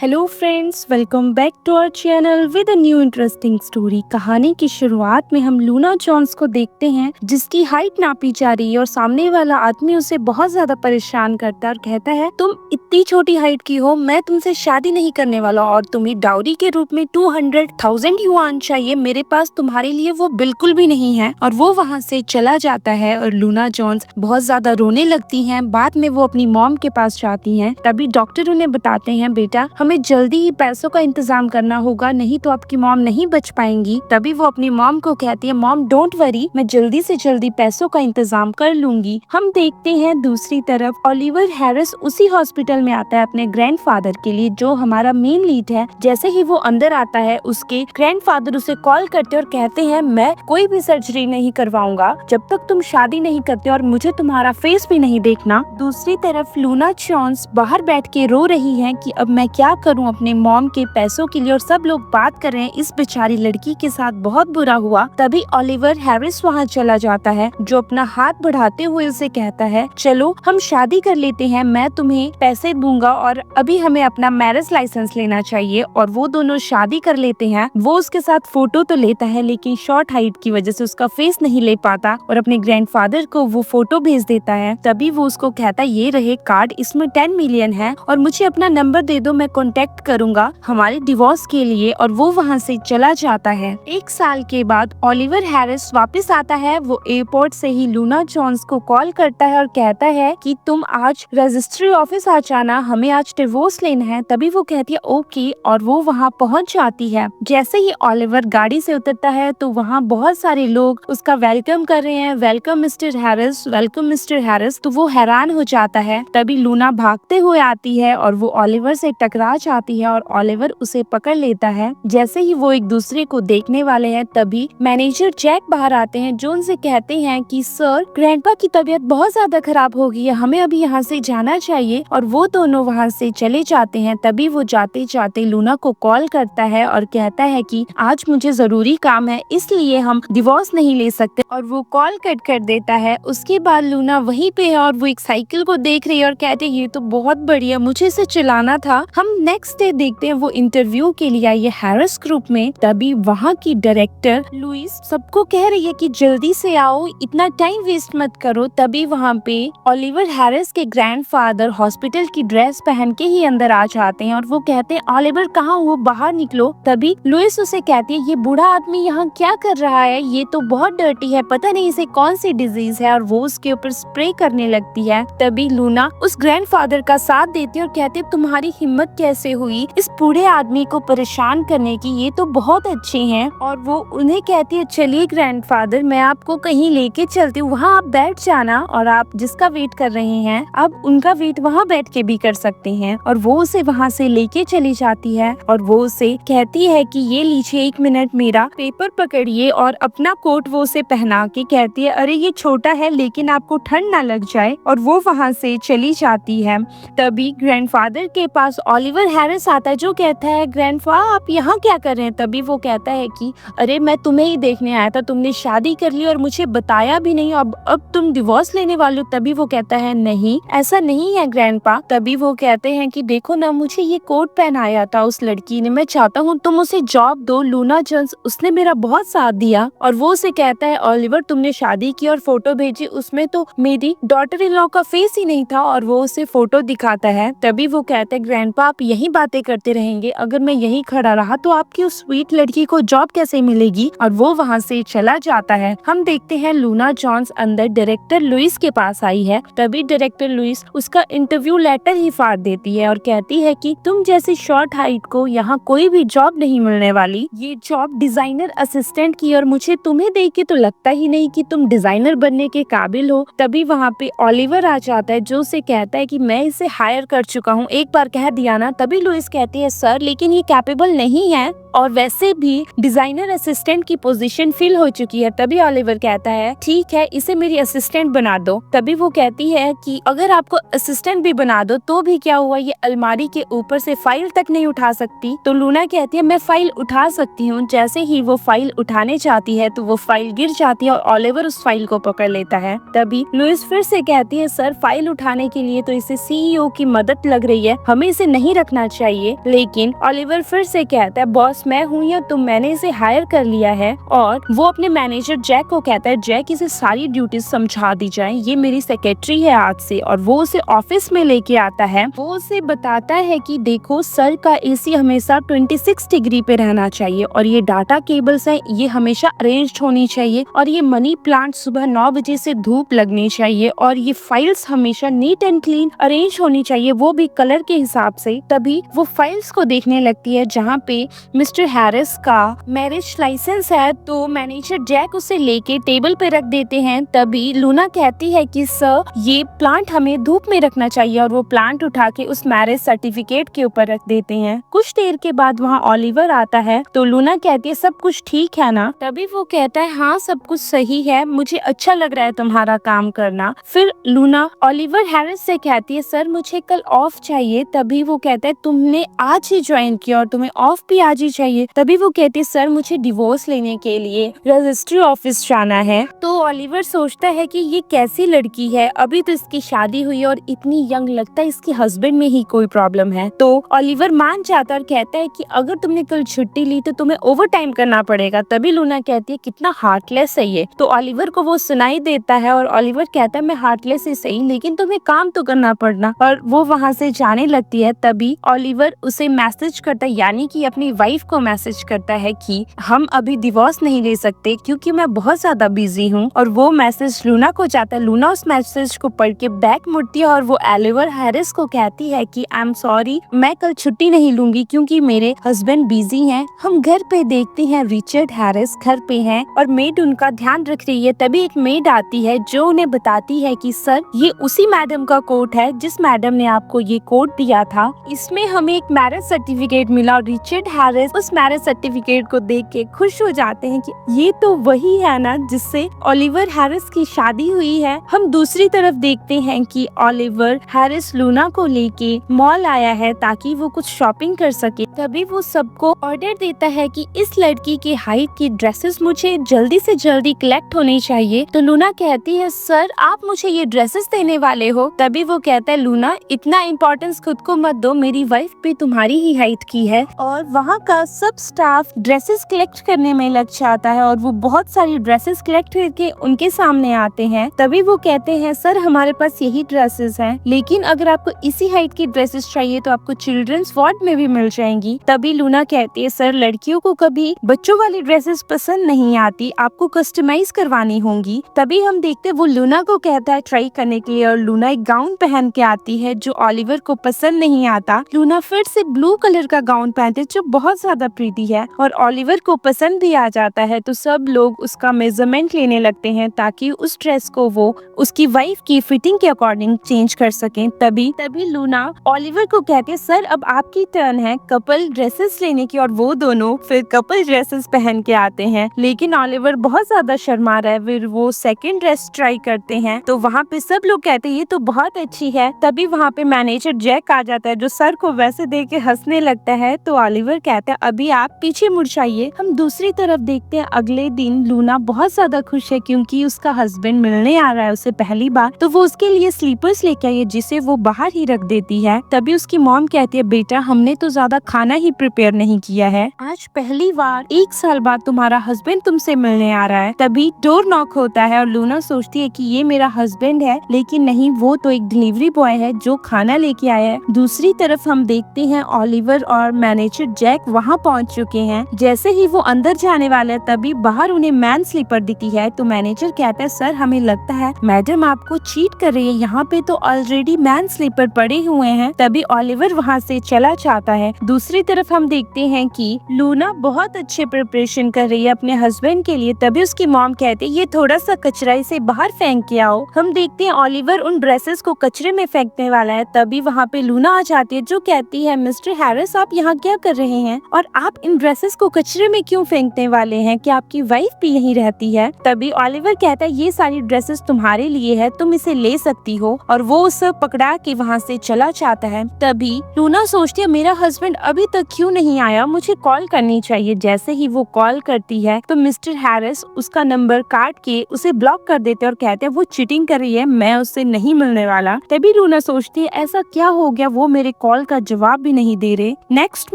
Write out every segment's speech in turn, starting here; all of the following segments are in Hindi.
Hello friends, welcome back to our channel with a new interesting story. कहानी की शुरुआत में हम लूना जोन्स को देखते हैं जिसकी हाइट नापी जा रही है और सामने वाला आदमी उसे बहुत ज्यादा परेशान करता है और कहता है, तुम इतनी छोटी हाइट की हो, मैं तुमसे शादी नहीं करने वाला और तुम्हें डाउरी के रूप में 200,000 युआन चाहिए, मेरे पास तुम्हारे लिए वो बिल्कुल भी नहीं है। और वो वहाँ से चला जाता है और लूना जोन्स बहुत ज्यादा रोने लगती है। बाद में वो अपनी मॉम के पास जाती है। तभी डॉक्टर उन्हें बताते हैं, बेटा हमें जल्दी ही पैसों का इंतजाम करना होगा, नहीं तो आपकी मॉम नहीं बच पाएंगी। तभी वो अपनी मॉम को कहती है, मॉम डोंट वरी, मैं जल्दी से जल्दी पैसों का इंतजाम कर लूंगी। हम देखते हैं दूसरी तरफ ओलिवर हैरिस उसी हॉस्पिटल में आता है अपने ग्रैंडफादर के लिए, जो हमारा मेन लीड है। जैसे ही वो अंदर आता है, उसके ग्रैंडफादर उसे कॉल करते और कहते हैं, मैं कोई भी सर्जरी नहीं करवाऊंगा जब तक तुम शादी नहीं करते और मुझे तुम्हारा फेस भी नहीं देखना। दूसरी तरफ लूना जोन्स बाहर बैठ के रो रही है कि अब मैं क्या करूं अपने मॉम के पैसों के लिए, और सब लोग बात कर रहे हैं इस बेचारी लड़की के साथ बहुत बुरा हुआ। तभी ओलिवर हैरिस वहां चला जाता है, जो अपना हाथ बढ़ाते हुए उसे कहता है, चलो हम शादी कर लेते हैं, मैं तुम्हें पैसे दूंगा और अभी हमें अपना मैरिज लाइसेंस लेना चाहिए। और वो दोनों शादी कर लेते हैं। वो उसके साथ फोटो तो लेता है, लेकिन शॉर्ट हाइट की वजह से उसका फेस नहीं ले पाता और अपने ग्रैंडफादर को वो फोटो भेज देता है। तभी वो उसको कहता है, ये रहे कार्ड, इसमें 10 मिलियन है और मुझे अपना नंबर दे दो, मैं कांटेक्ट करूंगा हमारे डिवोर्स के लिए। और वो वहाँ से चला जाता है। 1 साल के बाद ओलिवर हैरिस वापस आता है। वो एयरपोर्ट से ही लूना जोन्स को कॉल करता है और कहता है कि तुम आज रजिस्ट्री ऑफिस आ जाना, हमें आज डिवोर्स लेना है। तभी वो कहती है ओके, और वो वहाँ पहुँच जाती है। जैसे ही ओलिवर गाड़ी से उतरता है तो वहाँ बहुत सारे लोग उसका वेलकम कर रहे हैं, welcome mister Harris, welcome mister Harris. तो वो हैरान हो जाता है। तभी लूना भागते हुए आती है और वो ओलिवर से टकरा जाती है और ओलिवर उसे पकड़ लेता है। जैसे ही वो एक दूसरे को देखने वाले हैं, तभी मैनेजर जैक बाहर आते हैं, जो उनसे कहते हैं कि सर, ग्रैंडपा की तबीयत बहुत ज्यादा खराब हो गई है, हमें अभी यहाँ से जाना चाहिए। और वो दोनों वहाँ से चले जाते हैं। तभी वो जाते जाते लूना को कॉल करता है और कहता है कि आज मुझे जरूरी काम है, इसलिए हम डिवोर्स नहीं ले सकते, और वो कॉल कट कर देता है। उसके बाद लूना वहीं पे है और वो एक साइकिल को देख रही है और कहते हैं, ये तो बहुत बढ़िया, मुझे इसे चलाना था। हम नेक्स्ट डे देखते हैं वो इंटरव्यू के लिए आई है हैरिस ग्रुप में। तभी वहाँ की डायरेक्टर लुइस सबको कह रही है कि जल्दी से आओ, इतना टाइम वेस्ट मत करो। तभी वहाँ पे ओलिवर हैरिस के ग्रैंडफादर हॉस्पिटल की ड्रेस पहन के ही अंदर आ जाते हैं और वो कहते हैं, ओलिवर कहाँ हो, बाहर निकलो। तभी लुइस उसे कहती है, ये बूढ़ा आदमी यहाँ क्या कर रहा है, ये तो बहुत डर्टी है, पता नहीं इसे कौन सी डिजीज है। और वो उसके ऊपर स्प्रे करने लगती है। तभी लूना उस ग्रैंडफादर का साथ देती है और कहती है, तुम्हारी हिम्मत कैसे हुई इस बूढ़े आदमी को परेशान करने की, ये तो बहुत अच्छे हैं। और वो उन्हें कहती है, चलिए ग्रैंडफादर, मैं आपको कहीं लेके चलती हूँ, वहाँ आप बैठ जाना और आप जिसका वेट कर रहे हैं आप उनका वेट वहाँ बैठ के भी कर सकते हैं। और वो उसे वहाँ से लेके चली जाती है और वो उसे कहती है कि ये लीजिए, 1 मिनट मेरा पेपर पकड़िए। और अपना कोट वो उसे पहना के कहती है, अरे ये छोटा है लेकिन आपको ठंड ना लग जाए। और वो वहाँ से चली जाती है। तभी ग्रैंडफादर के पास ओलिवर हैरिस आता है, जो कहता है, ग्रैंडफा आप यहाँ क्या कर रहे हैं। तभी वो कहता है कि अरे मैं तुम्हें ही देखने आया था, तुमने शादी कर ली और मुझे बताया भी नहीं, अब तुम डिवोर्स लेने वाले हो। तभी वो कहता है, नहीं ऐसा नहीं है ग्रैंडपा। तभी वो कहते हैं कि देखो ना, मुझे ये कोट पहनाया था उस लड़की ने, मैं चाहता हूँ तुम उसे जॉब दो। लूना जोन्स, उसने मेरा बहुत साथ दिया। और वो उसे कहता है, ओलिवर तुमने शादी की और फोटो भेजी, उसमें तो मेरी डॉटर इन लॉ का फेस ही नहीं था। और वो उसे फोटो दिखाता है। तभी वो कहते हैं, ग्रैंडपा आप यही बातें करते रहेंगे, अगर मैं यही खड़ा रहा तो आपकी उस स्वीट लड़की को जॉब कैसे मिलेगी। और वो वहाँ से चला जाता है। हम देखते हैं लूना जोन्स अंदर डायरेक्टर लुइस के पास आई है। तभी डायरेक्टर लुइस उसका इंटरव्यू लेटर ही फाड़ देती है और कहती है कि तुम जैसी शॉर्ट हाइट को यहाँ कोई भी जॉब नहीं मिलने वाली, ये जॉब डिजाइनर असिस्टेंट की, और मुझे तुम्हें देख के तो लगता ही नहीं कि तुम डिजाइनर बनने के काबिल हो। तभी वहाँ पे ओलिवर आ जाता है, जो उसे कहता है कि मैं इसे हायर कर चुका हूँ, एक बार कह दिया ना। तभी लुइस कहती है, सर लेकिन ये कैपेबल नहीं है। और वैसे भी डिजाइनर असिस्टेंट की पोजीशन फिल हो चुकी है। तभी ओलिवर कहता है ठीक है, इसे मेरी असिस्टेंट बना दो। तभी वो कहती है कि अगर आपको असिस्टेंट भी बना दो तो भी क्या हुआ, ये अलमारी के ऊपर से फाइल तक नहीं उठा सकती। तो लूना कहती है मैं फाइल उठा सकती हूँ। जैसे ही वो फाइल उठाने जाती है तो वो फाइल गिर जाती है और ओलिवर उस फाइल को पकड़ लेता है। तभी लुइस फिर से कहती है सर, फाइल उठाने के लिए तो इसे सीईओ की मदद लग रही है, हमें इसे नहीं रखना चाहिए। लेकिन ओलिवर फिर से कहता है बॉस मैं हूँ या तो मैंने इसे हायर कर लिया है। और वो अपने मैनेजर जैक को कहता है जैक इसे सारी ड्यूटीज समझा दी जाए, ये मेरी सेक्रेटरी है आज से। और वो उसे ऑफिस में लेके आता है। वो उसे बताता है कि देखो सर का एसी हमेशा 26 डिग्री पे रहना चाहिए और ये डाटा केबल्स है ये हमेशा अरेंज्ड होनी चाहिए और ये मनी प्लांट सुबह 9 बजे से धूप लगनी चाहिए और ये फाइल्स हमेशा नीट एंड क्लीन अरेंज होनी चाहिए, वो भी कलर के हिसाब से। तभी वो फाइल्स को देखने लगती है जहाँ पे मिस्टर हैरिस का मैरिज लाइसेंस है। तो मैनेजर जैक उसे लेके टेबल पे रख देते हैं। तभी लूना कहती है कि सर ये प्लांट हमें धूप में रखना चाहिए और वो प्लांट उठा के उस मैरिज सर्टिफिकेट के ऊपर रख देते हैं। कुछ देर के बाद वहाँ ओलिवर आता है। तो लूना कहती है सब कुछ ठीक है ना। तभी वो कहता है हाँ सब कुछ सही है, मुझे अच्छा लग रहा है तुम्हारा काम करना। फिर लूना ओलिवर हैरिस से कहती है सर मुझे कल ऑफ चाहिए। तभी वो कहता है तुमने आज ही ज्वाइन किया और तुम्हें ऑफ भी आज ही चाहिए। तभी वो कहती है सर मुझे डिवोर्स लेने के लिए रजिस्ट्री ऑफिस जाना है। तो ओलिवर सोचता है कि ये कैसी लड़की है, अभी तो इसकी शादी हुई और इतनी यंग, लगता है इसके हस्बैंड में ही कोई प्रॉब्लम है। तो ओलिवर मान जाता और कहता है कि अगर तुमने कल छुट्टी ली तो तुम्हें ओवर टाइम करना पड़ेगा। तभी लूना कहती है कितना हार्टलेस है ये। तो ओलिवर को वो सुनाई देता है और ओलिवर कहता है मैं हार्टलेस ही सही लेकिन तुम्हें काम तो करना पड़ना। और वो वहाँ से जाने लगती है। तभी ओलिवर उसे मैसेज करता है, यानी कि अपनी वाइफ को मैसेज करता है कि हम अभी डिवोर्स नहीं ले सकते क्योंकि मैं बहुत ज्यादा बिजी हूँ। और वो मैसेज लूना को जाता है। लूना उस मैसेज को पढ़ के बैक मुड़ती है और वो ओलिवर हैरिस को कहती है कि आई एम सॉरी, मैं कल छुट्टी नहीं लूंगी क्योंकि मेरे हस्बैंड बिजी हैं। हम घर पे देखते हैं रिचर्ड हैरिस घर पे हैं और मेड उनका ध्यान रख रही है। तभी एक मेड आती है जो उन्हें बताती है कि सर ये उसी मैडम का कोट है जिस मैडम ने आपको ये कोट दिया था, इसमें हमें एक मैरिज सर्टिफिकेट मिला। और रिचर्ड हैरिस उस मैरिज सर्टिफिकेट को देख के खुश हो जाते हैं कि ये तो वही है ना जिससे ओलिवर हैरिस की शादी हुई है। हम दूसरी तरफ देखते हैं कि ओलिवर हैरिस लूना को लेके मॉल आया है ताकि वो कुछ शॉपिंग कर सके। तभी वो सबको ऑर्डर देता है कि इस लड़की की हाइट की ड्रेसेस मुझे जल्दी से जल्दी कलेक्ट होनी चाहिए। तो लूना कहती है सर आप मुझे ये ड्रेसेस देने वाले हो। तभी वो कहता है लूना इतना इम्पोर्टेंस खुद को मत दो, मेरी वाइफ भी तुम्हारी ही हाइट की है। और वहाँ का सब स्टाफ ड्रेसेस कलेक्ट करने में लग जाता है और वो बहुत सारी ड्रेसेस कलेक्ट करके उनके सामने आते हैं। तभी वो कहते हैं सर हमारे पास यही ड्रेसेस हैं, लेकिन अगर आपको इसी हाइट की ड्रेसेस चाहिए तो आपको चिल्ड्रंस वार्ड में भी मिल जाएंगी। तभी लूना कहती है सर लड़कियों को कभी बच्चों वाली ड्रेसेस पसंद नहीं आती, आपको कस्टमाइज करवानी होंगी। तभी हम देखते हैं वो लूना को कहता है ट्राई करने के लिए और लूना एक गाउन पहन के आती है जो ओलिवर को पसंद नहीं आता। लूना फिर से ब्लू कलर का गाउन पहनते है जो बहुत ज्यादा प्रीटी है और ओलिवर को पसंद भी आ जाता है। तो सब लोग उसका मेजरमेंट लेने लगते हैं ताकि उस ड्रेस को वो उसकी वाइफ की फिटिंग के अकॉर्डिंग चेंज कर सकें। तभी लूना ओलिवर को कहती है सर अब आपकी टर्न है कपल ड्रेसेस लेने की। और वो दोनों फिर कपल ड्रेसेस पहन के आते हैं, लेकिन ओलिवर बहुत ज्यादा शर्मा रहा है। फिर वो सेकंड ड्रेस ट्राई करते हैं तो वहाँ पे सब लोग कहते हैं ये तो बहुत अच्छी है। तभी वहाँ पे मैनेजर जैक आ जाता है जो सर को वैसे देख के हंसने लगता है। तो ओलिवर कहता है अभी आप पीछे मुड़ जाइए। हम दूसरी तरफ देखते हैं अगले दिन लूना बहुत ज्यादा खुश है क्योंकि उसका हस्बैंड मिलने आ रहा है उसे पहली बार। तो वो उसके लिए स्लीपर्स लेके आई है जिसे वो बाहर ही रख देती है। तभी उसकी मॉम कहती है बेटा हमने तो ज्यादा खाना ही प्रिपेयर नहीं किया है, आज पहली बार 1 साल बाद तुम्हारा हस्बैंड तुमसे मिलने आ रहा है। तभी डोर नॉक होता है और लूना सोचती है कि ये मेरा हस्बैंड है, लेकिन नहीं वो तो एक डिलीवरी बॉय है जो खाना लेके आया है। दूसरी तरफ हम देखते हैं ओलिवर और मैनेजर जैक वहाँ पहुँच चुके हैं। जैसे ही वो अंदर जाने वाले तभी बाहर उन्हें मैन स्लीपर दिखती है। तो मैनेजर कहता है सर हमें लगता है मैडम आपको चीट कर रही है, यहाँ पे तो ऑलरेडी मैन स्लीपर पड़े हुए हैं। तभी ओलिवर वहाँ से चला जाता है। दूसरी तरफ हम देखते हैं कि लूना बहुत अच्छे प्रिपरेशन कर रही है अपने हस्बैंड के लिए। तभी उसकी मॉम कहती है ये थोड़ा सा कचरा इसे बाहर फेंक के आओ। हम देखते हैं ओलिवर उन ड्रेसेस को कचरे में फेंकने वाला है। तभी वहाँ पे लूना आ जाती है जो कहती है मिस्टर हैरिस आप यहाँ क्या कर रहे हैं। और और आप इन ड्रेसेस को कचरे में क्यों फेंकने वाले हैं? क्या आपकी वाइफ भी यहीं रहती है? तभी ओलिवर कहता है ये सारी ड्रेसेस तुम्हारे लिए है, तुम इसे ले सकती हो, और वो उसे पकड़ा के वहाँ से चला जाता है। तभी लूना सोचती है मेरा हस्बैंड अभी तक क्यों नहीं आया, मुझे कॉल करनी चाहिए। जैसे ही वो कॉल करती है तो मिस्टर हैरिस उसका नंबर काट के उसे ब्लॉक कर देते और कहते हैं वो चीटिंग कर रही है, मैं उससे नहीं मिलने वाला। तभी लूना सोचती है ऐसा क्या हो गया, वो मेरे कॉल का जवाब भी नहीं दे रहे। नेक्स्ट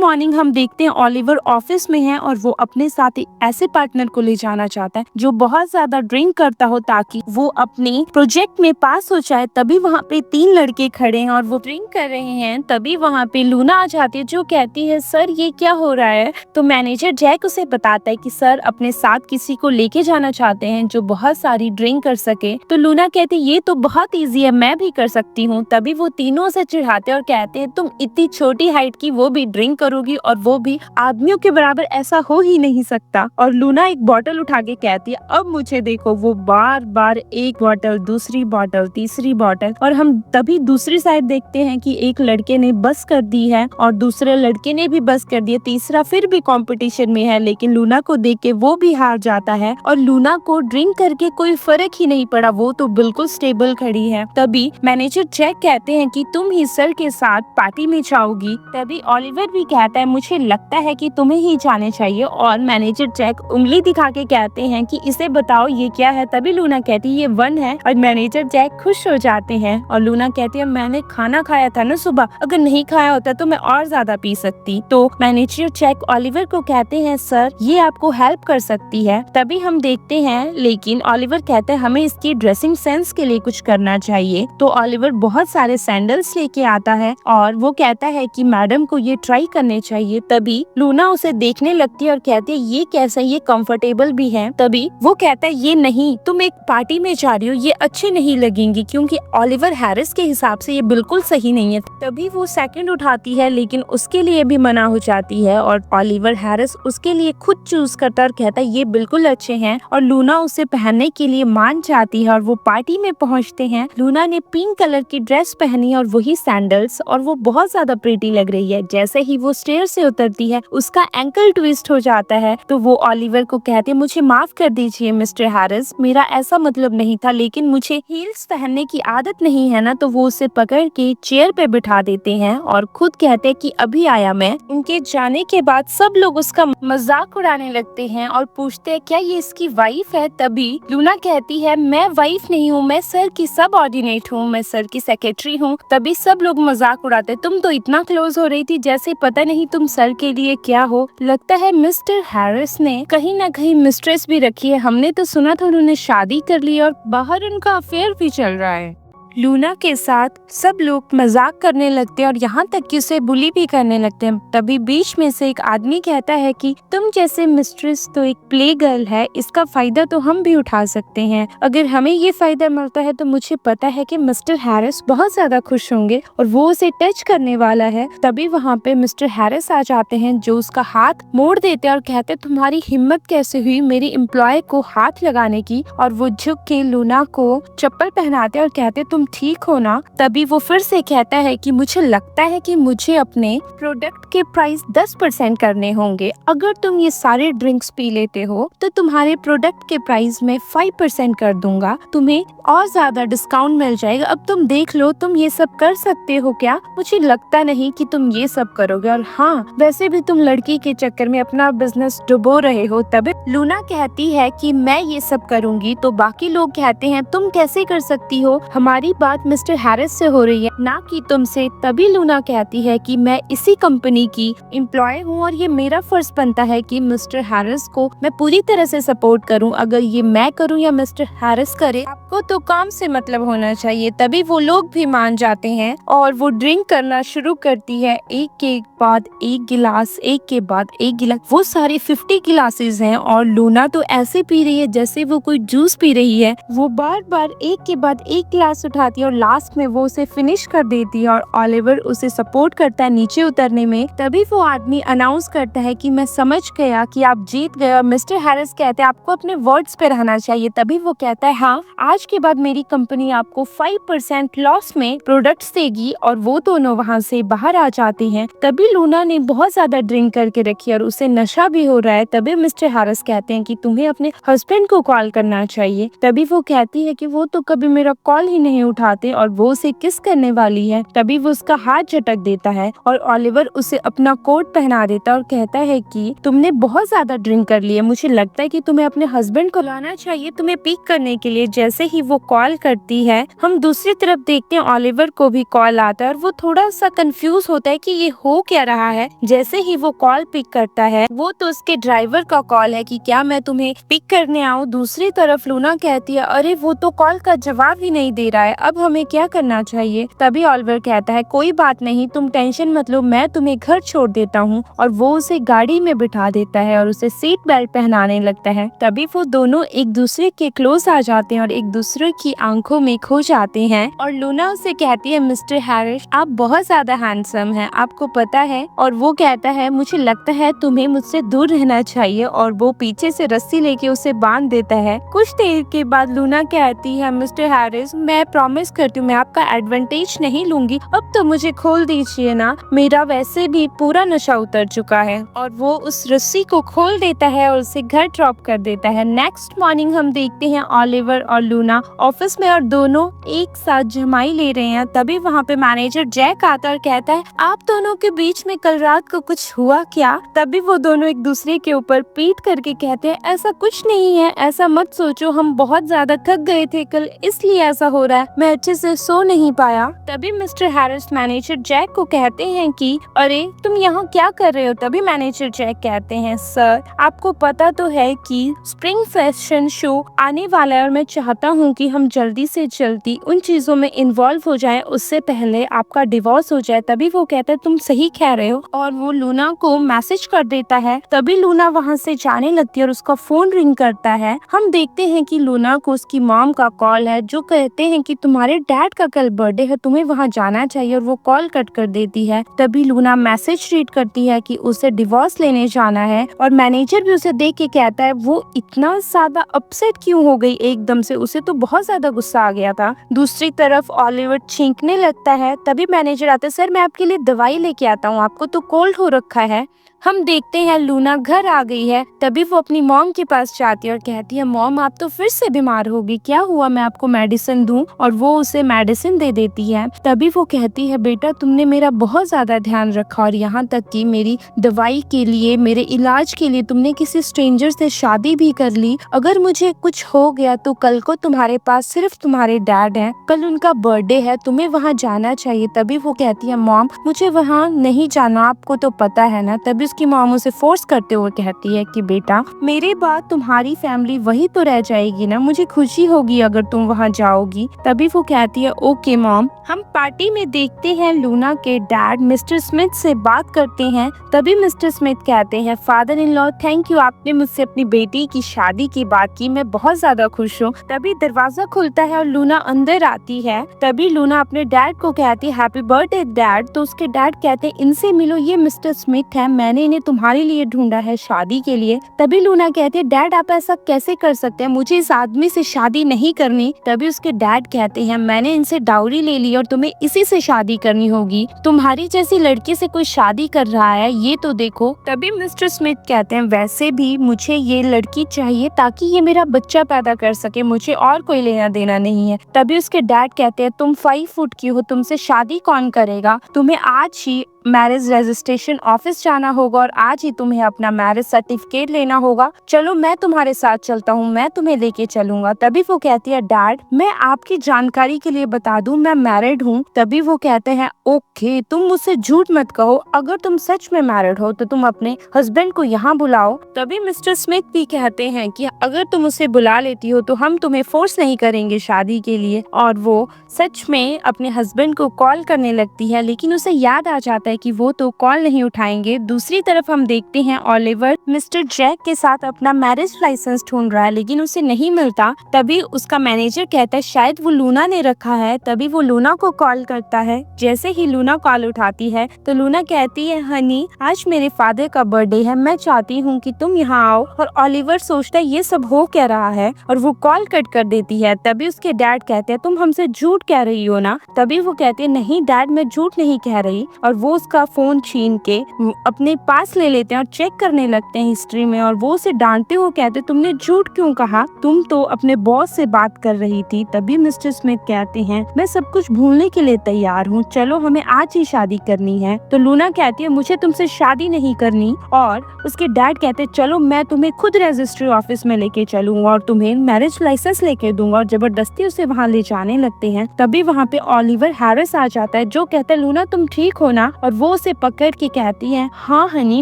मॉर्निंग हम देखते हैं ओलिवर ऑफिस में है और वो अपने साथ एक ऐसे पार्टनर को ले जाना चाहता है जो बहुत ज्यादा ड्रिंक करता हो ताकि वो अपने प्रोजेक्ट में पास हो जाए। तभी वहाँ पे 3 लड़के खड़े हैं और वो ड्रिंक कर रहे हैं। तभी वहाँ पे लूना आ जाती है जो कहती है सर ये क्या हो रहा है। तो मैनेजर जैक उसे बताता है कि सर अपने साथ किसी को लेके जाना चाहते हैं जो बहुत सारी ड्रिंक कर सके। तो लूना कहती है ये तो बहुत ईजी है, मैं भी कर सकती हूँ। तभी वो तीनों से चिढ़ाते और कहते हैं तुम इतनी छोटी हाइट की, वो भी ड्रिंक करोगी, और वो भी आदमियों के बराबर, ऐसा हो ही नहीं सकता। और लूना एक बॉटल उठा के कहती है अब मुझे देखो। वो बार बार एक बॉटल, दूसरी बॉटल, तीसरी बॉटल, और हम तभी दूसरी साइड देखते हैं कि एक लड़के ने बस कर दी है और दूसरे लड़के ने भी बस कर दिया, तीसरा फिर भी कंपटीशन में है, लेकिन लूना को देख के वो भी हार जाता है। और लूना को ड्रिंक करके कोई फर्क ही नहीं पड़ा, वो तो बिल्कुल स्टेबल खड़ी है। तभी मैनेजर जैक कहते हैं कि तुम ही सर के साथ पार्टी में जाओगी। तभी ओलिवर भी कहता है मुझे लगता है कि तुम्हें ही जाने चाहिए, और मैनेजर जैक उंगली दिखा के कहते हैं कि इसे बताओ ये क्या है। तभी लूना कहती है ये 1 है, और मैनेजर जैक खुश हो जाते हैं। और लूना कहती है मैंने खाना खाया था ना सुबह, अगर नहीं खाया होता तो मैं और ज्यादा पी सकती। तो मैनेजर जैक ओलिवर को कहते हैं सर ये आपको हेल्प कर सकती है। तभी हम देखते हैं लेकिन ओलिवर कहते हैं हमें इसकी ड्रेसिंग सेंस के लिए कुछ करना चाहिए। तो ओलिवर बहुत सारे सैंडल्स लेके आता है और वो कहता है कि मैडम को ये ट्राई करने चाहिए। तभी लूना उसे देखने लगती है और कहती है ये कैसा, ये कंफर्टेबल भी है। तभी वो कहता है ये नहीं, तुम एक पार्टी में जा रही हो, ये अच्छे नहीं लगेंगी, क्योंकि ओलिवर हैरिस के हिसाब से ये बिल्कुल सही नहीं है। तभी वो सेकंड उठाती है लेकिन उसके लिए भी मना हो जाती है, और ओलिवर हैरिस उसके लिए खुद चूज करता और कहता है ये बिल्कुल अच्छे हैं, और लूना उसे पहनने के लिए मान जाती है। और वो पार्टी में पहुंचते हैं। लूना ने पिंक कलर की ड्रेस पहनी और वही सैंडल्स, और वो बहुत ज्यादा प्रीटी लग रही है। जैसे ही वो स्टेयर से उतरती है उसका एंकल ट्विस्ट हो जाता है। तो वो ओलिवर को कहते हैं मुझे माफ कर दीजिए मिस्टर हैरिस, मेरा ऐसा मतलब नहीं था, लेकिन मुझे हील्स पहनने की आदत नहीं है ना। तो वो उसे पकड़ के चेयर पे बिठा देते हैं और खुद कहते हैं कि अभी आया मैं। उनके जाने के बाद सब लोग उसका मजाक उड़ाने लगते हैं और पूछते हैं क्या ये इसकी वाइफ है। तभी लूना कहती है मैं वाइफ नहीं हूँ, मैं सर की सबऑर्डिनेट हूँ, मैं सर की सेक्रेटरी हूँ। तभी सब लोग मजाक उड़ाते तुम तो इतना क्लोज हो रही थी जैसे पता नहीं तुम सर के लिए क्या हो। लगता है मिस्टर हैरिस ने कहीं ना कहीं मिस्ट्रेस भी रखी है, हमने तो सुना था उन्होंने शादी कर ली और बाहर उनका अफेयर भी चल रहा है। लूना के साथ सब लोग मजाक करने लगते हैं और यहाँ तक कि उसे बुली भी करने लगते हैं। तभी बीच में से एक आदमी कहता है कि तुम जैसे मिस्ट्रेस तो एक प्ले गर्ल है, इसका फायदा तो हम भी उठा सकते हैं। अगर हमें ये फायदा मिलता है तो मुझे पता है कि मिस्टर हैरिस बहुत ज्यादा खुश होंगे, और वो उसे टच करने वाला है। तभी वहाँ पे मिस्टर हैरिस आ जाते हैं जो उसका हाथ मोड़ देते हैं और कहते तुम्हारी हिम्मत कैसे हुई मेरी एम्प्लॉय को हाथ लगाने की। और वो झुक के लूना को चप्पल पहनाते और कहते तुम ठीक हो ना। तभी वो फिर से कहता है कि मुझे लगता है कि मुझे अपने प्रोडक्ट के प्राइस 10% करने होंगे। अगर तुम ये सारे ड्रिंक्स पी लेते हो तो तुम्हारे प्रोडक्ट के प्राइस में 5% कर दूंगा, तुम्हें और ज्यादा डिस्काउंट मिल जाएगा। अब तुम देख लो तुम ये सब कर सकते हो क्या? मुझे लगता नहीं कि तुम ये सब करोगे, और हाँ वैसे भी तुम लड़की के चक्कर में अपना बिजनेस डुबो रहे हो। तभी लूना कहती है कि मैं ये सब करूंगी। तो बाकी लोग कहते हैं तुम कैसे कर सकती हो, हमारी बात मिस्टर हैरिस से हो रही है ना कि तुमसे। तभी लूना कहती है कि मैं इसी कंपनी की एम्प्लॉय हूँ और ये मेरा फर्ज बनता है कि मिस्टर हैरिस को मैं पूरी तरह से सपोर्ट करूँ। अगर ये मैं करूँ या मिस्टर हैरिस करे, आपको तो काम से मतलब होना चाहिए। तभी वो लोग भी मान जाते हैं और वो ड्रिंक करना शुरू करती है, एक के बाद एक गिलास, एक के बाद एक गिलास। वो सारे 50 गिलासेस हैं और लूना तो ऐसे पी रही है जैसे वो कोई जूस पी रही है। वो बार बार एक के बाद एक गिलास उठा उठाती है और लास्ट में वो उसे फिनिश कर देती है और ओलिवर उसे सपोर्ट करता है नीचे उतरने में। तभी वो आदमी अनाउंस करता है कि मैं समझ गया कि आप जीत गए। और मिस्टर हैरिस कहते हैं आपको अपने वर्ड्स पे रहना चाहिए। तभी वो कहता है हाँ, आज के बाद मेरी कंपनी आपको 5% लॉस में प्रोडक्ट्स देगी। और वो दोनों वहाँ से बाहर आ जाते हैं। तभी लूना ने बहुत ज्यादा ड्रिंक करके रखी और उसे नशा भी हो रहा है। तभी मिस्टर हैरिस कहते हैं कि तुम्हें अपने हस्बैंड को कॉल करना चाहिए। तभी वो कहती है कि वो तो कभी मेरा कॉल ही नहीं उठाते और वो उसे किस करने वाली है। तभी वो उसका हाथ झटक देता है और ओलिवर उसे अपना कोट पहना देता और कहता है कि तुमने बहुत ज्यादा ड्रिंक कर ली है, मुझे लगता है कि तुम्हें अपने हस्बैंड को लाना चाहिए तुम्हें पिक करने के लिए। जैसे ही वो कॉल करती है, हम दूसरी तरफ देखते हैं ओलिवर को भी कॉल आता है और वो थोड़ा सा कंफ्यूज होता है कि ये हो क्या रहा है। जैसे ही वो कॉल पिक करता है, वो तो उसके ड्राइवर का कॉल है कि क्या मैं तुम्हें पिक करने आऊँ। दूसरी तरफ लूना कहती है अरे वो तो कॉल का जवाब ही नहीं दे रहा है, अब हमें क्या करना चाहिए। तभी ओलिवर कहता है कोई बात नहीं, तुम टेंशन मत लो, मैं तुम्हें घर छोड़ देता हूँ। और वो उसे गाड़ी में बिठा देता है और उसे सीट बेल्ट पहनाने लगता है। तभी वो दोनों एक दूसरे के क्लोज आ जाते हैं और एक दूसरे की आंखों में खो जाते हैं। और लूना उसे कहती है मिस्टर हैरिस आप बहुत ज्यादा हैंडसम हैं, आपको पता है। और वो कहता है मुझे लगता है तुम्हें मुझसे दूर रहना चाहिए। और वो पीछे से रस्सी लेके उसे बांध देता है। कुछ देर के बाद लूना कहती है मिस्टर हैरिस मैं प्रॉमिस करती हूँ मैं आपका एडवांटेज नहीं लूंगी, अब तो मुझे खोल दीजिए ना, मेरा वैसे भी पूरा नशा उतर चुका है। और वो उस रस्सी को खोल देता है और उसे घर ड्रॉप कर देता है। नेक्स्ट मॉर्निंग हम देखते हैं ओलिवर और लूना ऑफिस में और दोनों एक साथ जमाई ले रहे हैं। तभी वहाँ पे मैनेजर जैक आता और कहता है आप दोनों के बीच में कल रात को कुछ हुआ क्या। तभी वो दोनों एक दूसरे के ऊपर पीट करके कहते हैं ऐसा कुछ नहीं है, ऐसा मत सोचो, हम बहुत ज्यादा थक गए थे कल इसलिए ऐसा हो रहा है, मैं अच्छे से सो नहीं पाया। तभी मिस्टर हैरिस मैनेजर जैक को कहते हैं कि अरे तुम यहाँ क्या कर रहे हो। तभी मैनेजर जैक कहते हैं सर आपको पता तो है कि स्प्रिंग फैशन शो आने वाला है और मैं चाहता हूँ कि हम जल्दी से जल्दी उन चीजों में इन्वॉल्व हो जाएं, उससे पहले आपका डिवोर्स हो जाए। तभी वो कहता है तुम सही कह रहे हो और वो लूना को मैसेज कर देता है। तभी लूना वहाँ से जाने लगती है और उसका फोन रिंग करता है। हम देखते हैं कि लूना को उसकी मॉम का कॉल है जो कहते हैं कि तुम्हारे डैड का कल बर्थडे है, तुम्हें वहाँ जाना चाहिए। और वो कॉल कट कर देती है। तभी लूना मैसेज रीड करती है कि उसे डिवोर्स लेने जाना है और मैनेजर भी उसे देख के कहता है वो इतना ज्यादा अपसेट क्यों हो गई एकदम से, उसे तो बहुत ज्यादा गुस्सा आ गया था। दूसरी तरफ ओलिवर छींकने लगता है। तभी मैनेजर आता है सर मैं आपके लिए दवाई लेके आता हूँ, आपको तो कोल्ड हो रखा है। हम देखते हैं लूना घर आ गई है। तभी वो अपनी मॉम के पास जाती है और कहती है मॉम आप तो फिर से बीमार होगी, क्या हुआ, मैं आपको मेडिसिन दूं। और वो उसे मेडिसिन दे देती है। तभी वो कहती है बेटा तुमने मेरा बहुत ज्यादा ध्यान रखा और यहाँ तक कि मेरी दवाई के लिए मेरे इलाज के लिए तुमने किसी स्ट्रेंजर से शादी भी कर ली। अगर मुझे कुछ हो गया तो कल को तुम्हारे पास सिर्फ तुम्हारे डैड हैं, कल उनका बर्थडे है, तुम्हें वहाँ जाना चाहिए। तभी वो कहती है मॉम मुझे वहाँ नहीं जाना, आपको तो पता है ना। तभी उसकी मॉम उसे फोर्स करते हुए कहती है कि बेटा मेरे बाद तुम्हारी फैमिली वही तो रह जाएगी ना, मुझे खुशी होगी अगर तुम वहाँ जाओगी। तभी वो कहती है ओके मॉम। हम पार्टी में देखते हैं लूना के डैड मिस्टर स्मिथ से बात करते हैं। तभी मिस्टर स्मिथ कहते हैं father in law thank you, आपने मुझसे अपनी बेटी की शादी की बात की, मैं बहुत ज्यादा खुश हूँ। तभी दरवाजा खुलता है और लूना अंदर आती है। तभी लूना अपने डैड को कहती है हैप्पी बर्थडे डैड। तो उसके डैड कहते हैं इनसे मिलो, ये मिस्टर स्मिथ है, मैंने इन्हें तुम्हारे लिए ढूंढा है शादी के लिए। तभी लूना कहती है डैड आप ऐसा कैसे कर सकते हैं, मुझे इस आदमी से शादी नहीं करनी। तभी उसके डैड कहते हैं मैंने इनसे डाउरी ले ली और तुम्हें इसी से शादी करनी होगी, तुम्हारी जैसी लड़की से कोई शादी कर रहा है ये तो देखो। तभी मिस्टर स्मिथ कहते हैं वैसे भी मुझे ये लड़की चाहिए ताकि ये मेरा बच्चा पैदा कर सके, मुझे और कोई लेना देना नहीं है। तभी उसके डैड कहते हैं तुम 5 फुट की हो, तुमसे शादी कौन करेगा, तुम्हें आज ही मैरिज रजिस्ट्रेशन ऑफिस जाना होगा और आज ही तुम्हें अपना मैरिज सर्टिफिकेट लेना होगा, चलो मैं तुम्हारे साथ चलता हूँ, मैं तुम्हें लेके चलूंगा। तभी वो कहती है डैड मैं आपकी जानकारी के लिए बता दूं मैं मैरिड हूँ। तभी वो कहते हैं ओके तुम मुझसे झूठ मत कहो, अगर तुम सच में मैरिड हो तो तुम अपने हस्बैंड को यहाँ बुलाओ। तभी मिस्टर स्मिथ भी कहते हैं कि अगर तुम उसे बुला लेती हो तो हम तुम्हें फोर्स नहीं करेंगे शादी के लिए। और वो सच में अपने हस्बैंड को कॉल करने लगती है, लेकिन उसे याद आ जाता है कि वो तो कॉल नहीं उठाएंगे। दूसरी तरफ हम देखते हैं ओलिवर मिस्टर जैक के साथ अपना मैरिज लाइसेंस ढूंढ रहा है, लेकिन उसे नहीं मिलता। तभी उसका मैनेजर कहता है शायद वो लूना ने रखा है। तभी वो लूना को कॉल करता है। जैसे ही लूना कॉल उठाती है तो लूना कहती है, हनी आज मेरे फादर का बर्थडे है, मैं चाहती हूँ कि तुम यहाँ आओ। और ओलिवर सोचता है ये सब हो क्या रहा है, और वो कॉल कट कर देती है। तभी उसके डैड कहते हैं तुम हमसे झूठ कह रही हो ना। तभी वो कहती है नहीं डैड, मैं झूठ नहीं कह रही। और वो उसका फोन छीन के अपने पास ले लेते हैं और चेक करने लगते हैं हिस्ट्री में। और वो उसे डांटते हुए कहते तुमने झूठ क्यों कहा, तुम तो अपने बॉस से बात कर रही थी। तभी मिस्टर स्मिथ कहते हैं मैं सब कुछ भूलने के लिए तैयार हूँ, चलो हमें आज ही शादी करनी है। तो लूना कहती है मुझे तुमसे शादी नहीं करनी। और उसके डैड कहते हैं चलो मैं तुम्हें खुद रजिस्ट्री ऑफिस में लेके चलूंगा और तुम्हें मैरिज लाइसेंस लेके दूंगा। और जबरदस्ती उसे वहाँ ले जाने लगते हैं। तभी वहाँ पे ओलिवर हैरिस आ जाता है जो कहता है लूना तुम ठीक हो ना। और वो उसे पकड़ के कहती है हाँ हनी